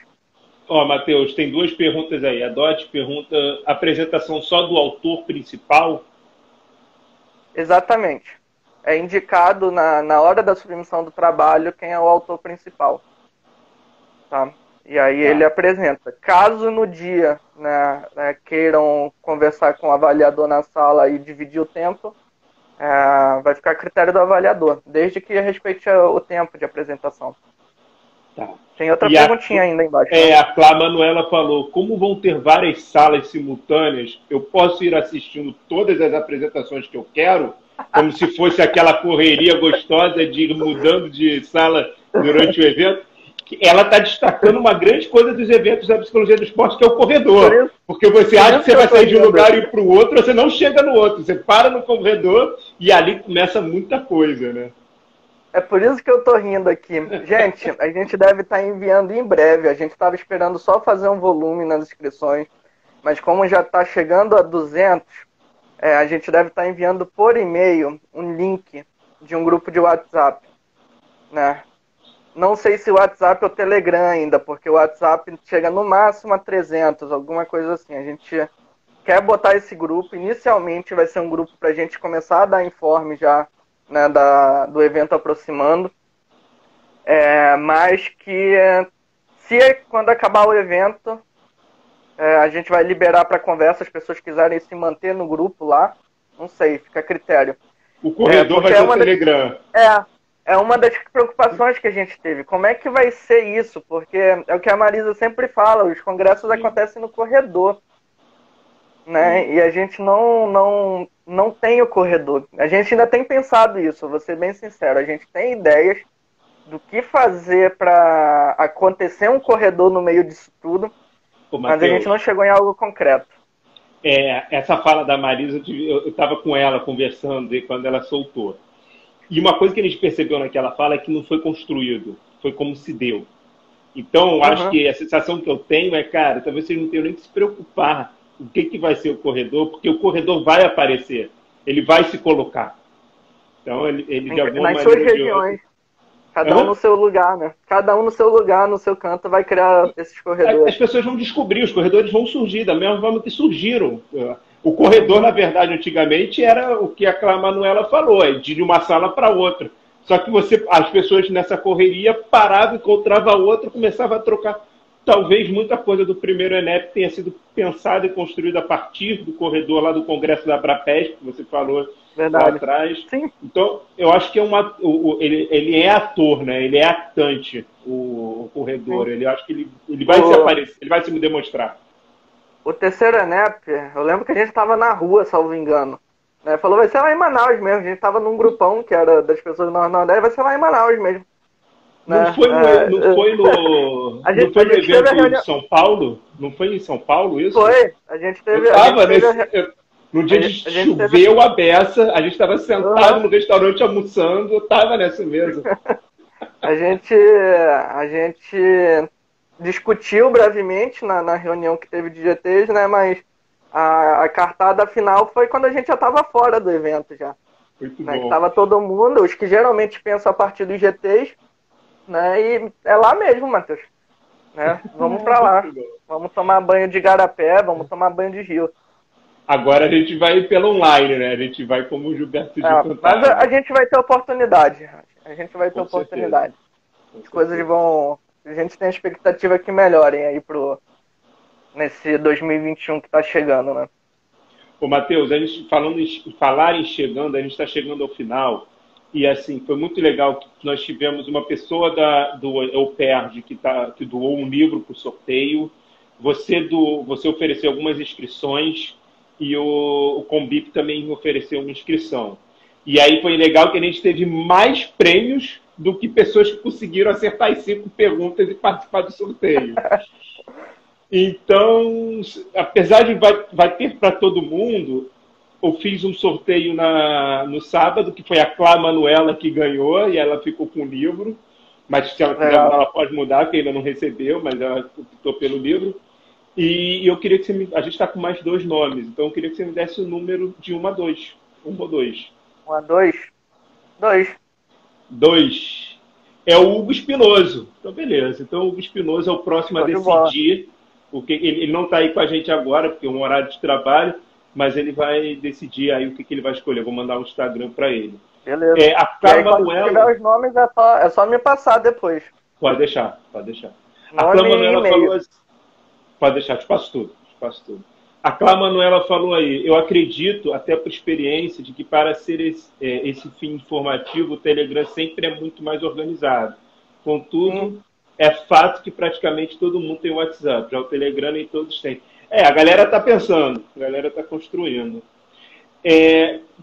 Ó, Matheus, tem 2 perguntas aí. A Dot pergunta: apresentação só do autor principal? Exatamente. É indicado na hora da submissão do trabalho quem é o autor principal. Tá? E aí ele Tá. apresenta. Caso no dia queiram conversar com o avaliador na sala e dividir o tempo, vai ficar a critério do avaliador, desde que respeite o tempo de apresentação. Tá. Tem outra perguntinha ainda embaixo. A Clá Manuela falou, como vão ter várias salas simultâneas, eu posso ir assistindo todas as apresentações que eu quero, como se fosse aquela correria gostosa de ir mudando de sala durante o evento? Ela está destacando uma grande coisa dos eventos da psicologia do esporte, que é o corredor. Porque você acha que você vai sair de um lugar e ir para o outro, você não chega no outro. Você para no corredor e ali começa muita coisa, né? É por isso que eu tô rindo aqui. Gente, a gente deve estar enviando em breve. A gente estava esperando só fazer um volume nas inscrições. Mas como já está chegando a 200, a gente deve estar enviando por e-mail um link de um grupo de WhatsApp, né? Não sei se o WhatsApp ou o Telegram ainda, porque o WhatsApp chega no máximo a 300, alguma coisa assim. A gente quer botar esse grupo. Inicialmente vai ser um grupo para a gente começar a dar informe já, né, do evento aproximando. Mas que quando acabar o evento, a gente vai liberar para conversa, as pessoas quiserem se manter no grupo lá. Não sei, fica a critério. O corredor vai ser o Telegram. É uma das preocupações que a gente teve. Como é que vai ser isso? Porque é o que a Marisa sempre fala, os congressos acontecem no corredor, né? E a gente não tem o corredor. A gente ainda tem pensado isso, vou ser bem sincero. A gente tem ideias do que fazer para acontecer um corredor no meio disso tudo, mas a gente não chegou em algo concreto. Essa fala da Marisa, eu estava com ela conversando quando ela soltou. E uma coisa que a gente percebeu naquela fala é que não foi construído, foi como se deu. Então, eu acho que a sensação que eu tenho é, cara, talvez vocês não tenham nem que se preocupar o que vai ser o corredor, porque o corredor vai aparecer, ele vai se colocar. Então, ele de alguma maneira... Nas suas regiões, cada um no seu lugar, né? Cada um no seu lugar, no seu canto, vai criar esses corredores. As pessoas vão descobrir, os corredores vão surgir, da mesma forma que surgiram. O corredor, na verdade, antigamente, era o que a Clá Manuela falou, de uma sala para outra. Só que as pessoas nessa correria paravam, encontravam a outra, começavam a trocar. Talvez muita coisa do primeiro ENEP tenha sido pensada e construída a partir do corredor lá do Congresso da Abrapesp, que você falou lá atrás. Sim. Então, eu acho que ele é ator, né? Ele é atante, o corredor. Eu acho que ele vai se aparecer, ele vai se demonstrar. O terceiro ENEP, eu lembro que a gente estava na rua, salvo engano. Né? Falou, vai ser lá em Manaus mesmo. A gente estava num grupão que era das pessoas do Nordeste, vai ser lá em Manaus mesmo. Não, né? Não foi no evento de São Paulo? Não foi em São Paulo isso? Foi. A gente teve... No dia de choveu a beça, a gente estava sentado no restaurante almoçando, eu estava nessa mesa. A gente discutiu brevemente na reunião que teve de GTs, né? Mas a cartada final foi quando a gente já estava fora do evento já. Muito né? bom. Estava todo mundo, os que geralmente pensam a partir dos GTs, né? E é lá mesmo, Matheus. Né? Vamos para lá. Vamos tomar banho de igarapé, vamos tomar banho de rio. Agora a gente vai pelo online, né? A gente vai como o Gilberto de Mas a gente vai ter oportunidade. A gente vai ter oportunidade. As coisas vão... A gente tem a expectativa que melhorem aí nesse 2021 que está chegando, né? Ô, Matheus, a gente falar em chegando, a gente está chegando ao final. E, assim, foi muito legal que nós tivemos uma pessoa do EUPERJ que doou um livro para o sorteio. Você ofereceu algumas inscrições e o Combip também ofereceu uma inscrição. E aí foi legal que a gente teve mais prêmios do que pessoas que conseguiram acertar as 5 perguntas e participar do sorteio. Então, apesar de vai ter para todo mundo, eu fiz um sorteio no sábado, que foi a Clá Manuela que ganhou, e ela ficou com o livro. Mas se ela quiser mudar, ela pode mudar, porque ainda não recebeu, mas ela optou pelo livro. E eu queria que a gente está com mais 2 nomes, então eu queria que você me desse o número de 1 a 2. 1 ou 2? 1 a 2? 2. 2. É o Hugo Espinoso. Então, beleza. Então, o Hugo Espinoso é o próximo a decidir. Porque ele não está aí com a gente agora, porque é um horário de trabalho, mas ele vai decidir aí o que ele vai escolher. Eu vou mandar um Instagram para ele. Beleza. A Clá Manuela... Se tiver os nomes, é só me passar depois. Pode deixar. A Clá Manuela falou assim... Pode deixar, te passo tudo. faço tudo. A Clá Manuela falou aí, eu acredito, até por experiência, de que para ser esse fim informativo, o Telegram sempre é muito mais organizado. Contudo, é fato que praticamente todo mundo tem WhatsApp. Já o Telegram nem todos têm. A galera está pensando, a galera está construindo.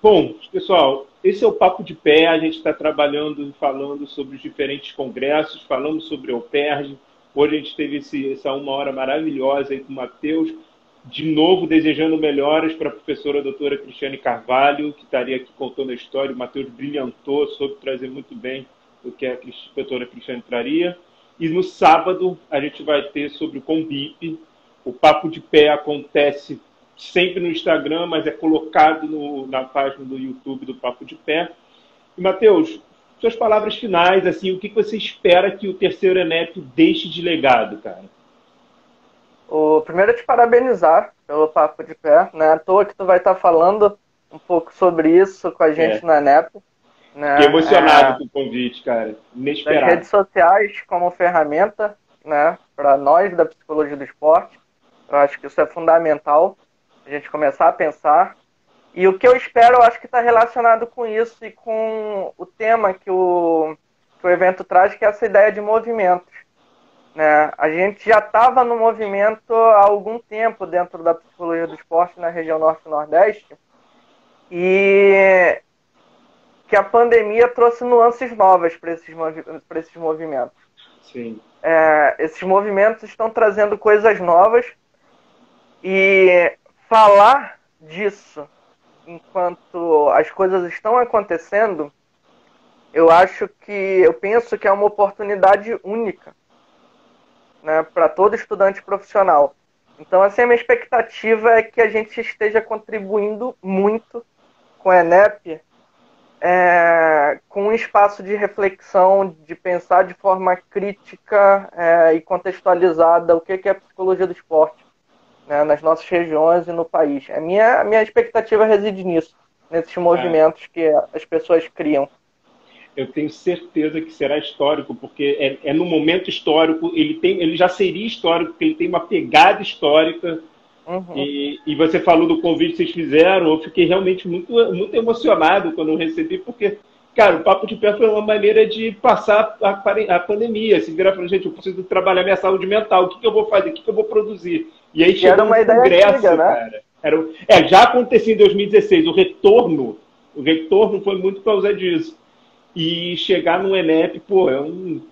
Bom, pessoal, esse é o Papo de Pé. A gente está trabalhando e falando sobre os diferentes congressos, falando sobre a UPERJ. Hoje a gente teve essa 1 hora maravilhosa aí com o Matheus. De novo, desejando melhoras para a professora doutora Cristiane Carvalho, que estaria aqui contando a história. O Matheus brilhantou, soube trazer muito bem o que a doutora Cristiane traria. E no sábado a gente vai ter sobre o Combip. O Papo de Pé acontece sempre no Instagram, mas é colocado na página do YouTube do Papo de Pé. E, Matheus, suas palavras finais, assim, o que você espera que o terceiro ENEP deixe de legado, cara? Primeiro, te parabenizar pelo Papo de Pé. Não é à toa que tu vai estar falando um pouco sobre isso com a gente na ENEP. Né? Fiquei emocionado com o convite, cara. Inesperado. Das redes sociais como ferramenta, né, para nós da psicologia do esporte. Eu acho que isso é fundamental, a gente começar a pensar. E o que eu espero, eu acho que está relacionado com isso e com o tema que o evento traz, que é essa ideia de movimentos. Né? A gente já estava no movimento há algum tempo dentro da psicologia do esporte na região Norte e Nordeste, e que a pandemia trouxe nuances novas para esses movimentos. Sim. Esses movimentos estão trazendo coisas novas, e falar disso enquanto as coisas estão acontecendo, eu penso que é uma oportunidade única, né, para todo estudante profissional. Então, assim, a minha expectativa é que a gente esteja contribuindo muito com a ENEP, com um espaço de reflexão, de pensar de forma crítica e contextualizada o que é a psicologia do esporte, né, nas nossas regiões e no país. A minha expectativa reside nisso, nesses movimentos que as pessoas criam. Eu tenho certeza que será histórico, porque no momento histórico, ele já seria histórico, porque ele tem uma pegada histórica. Uhum. E você falou do convite que vocês fizeram, eu fiquei realmente muito, muito emocionado quando eu recebi, porque, cara, o Papo de Pé foi uma maneira de passar a pandemia, se virar e falar, gente, eu preciso trabalhar minha saúde mental, o que eu vou fazer, o que eu vou produzir? E aí chegou um congresso, antiga, né? Cara. Já acontecia em 2016, o retorno foi muito por causa disso. E chegar no ENEP,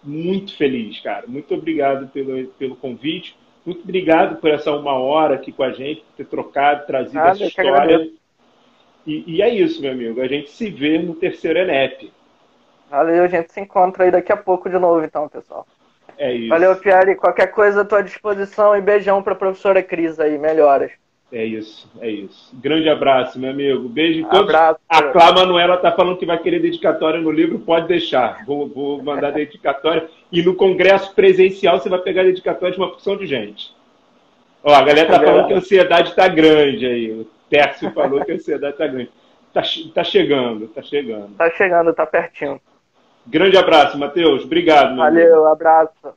muito feliz, cara. Muito obrigado pelo convite. Muito obrigado por essa 1 hora aqui com a gente, por ter trocado, trazido essa história. E é isso, meu amigo. A gente se vê no terceiro ENEP. Valeu, a gente se encontra aí daqui a pouco de novo, então, pessoal. É isso. Valeu, Pierre. Qualquer coisa à tua disposição, e beijão para a professora Cris aí. Melhoras. É isso. Grande abraço, meu amigo. Beijo em todos. Abraço. A Clá Manuela está falando que vai querer dedicatória no livro, pode deixar. Vou mandar dedicatória. E no congresso presencial você vai pegar dedicatória de uma porção de gente. Ó, a galera está falando que a ansiedade está grande aí. O Tércio falou que a ansiedade está grande. Tá chegando. Tá chegando, tá pertinho. Grande abraço, Matheus. Obrigado, meu amigo. Valeu, abraço.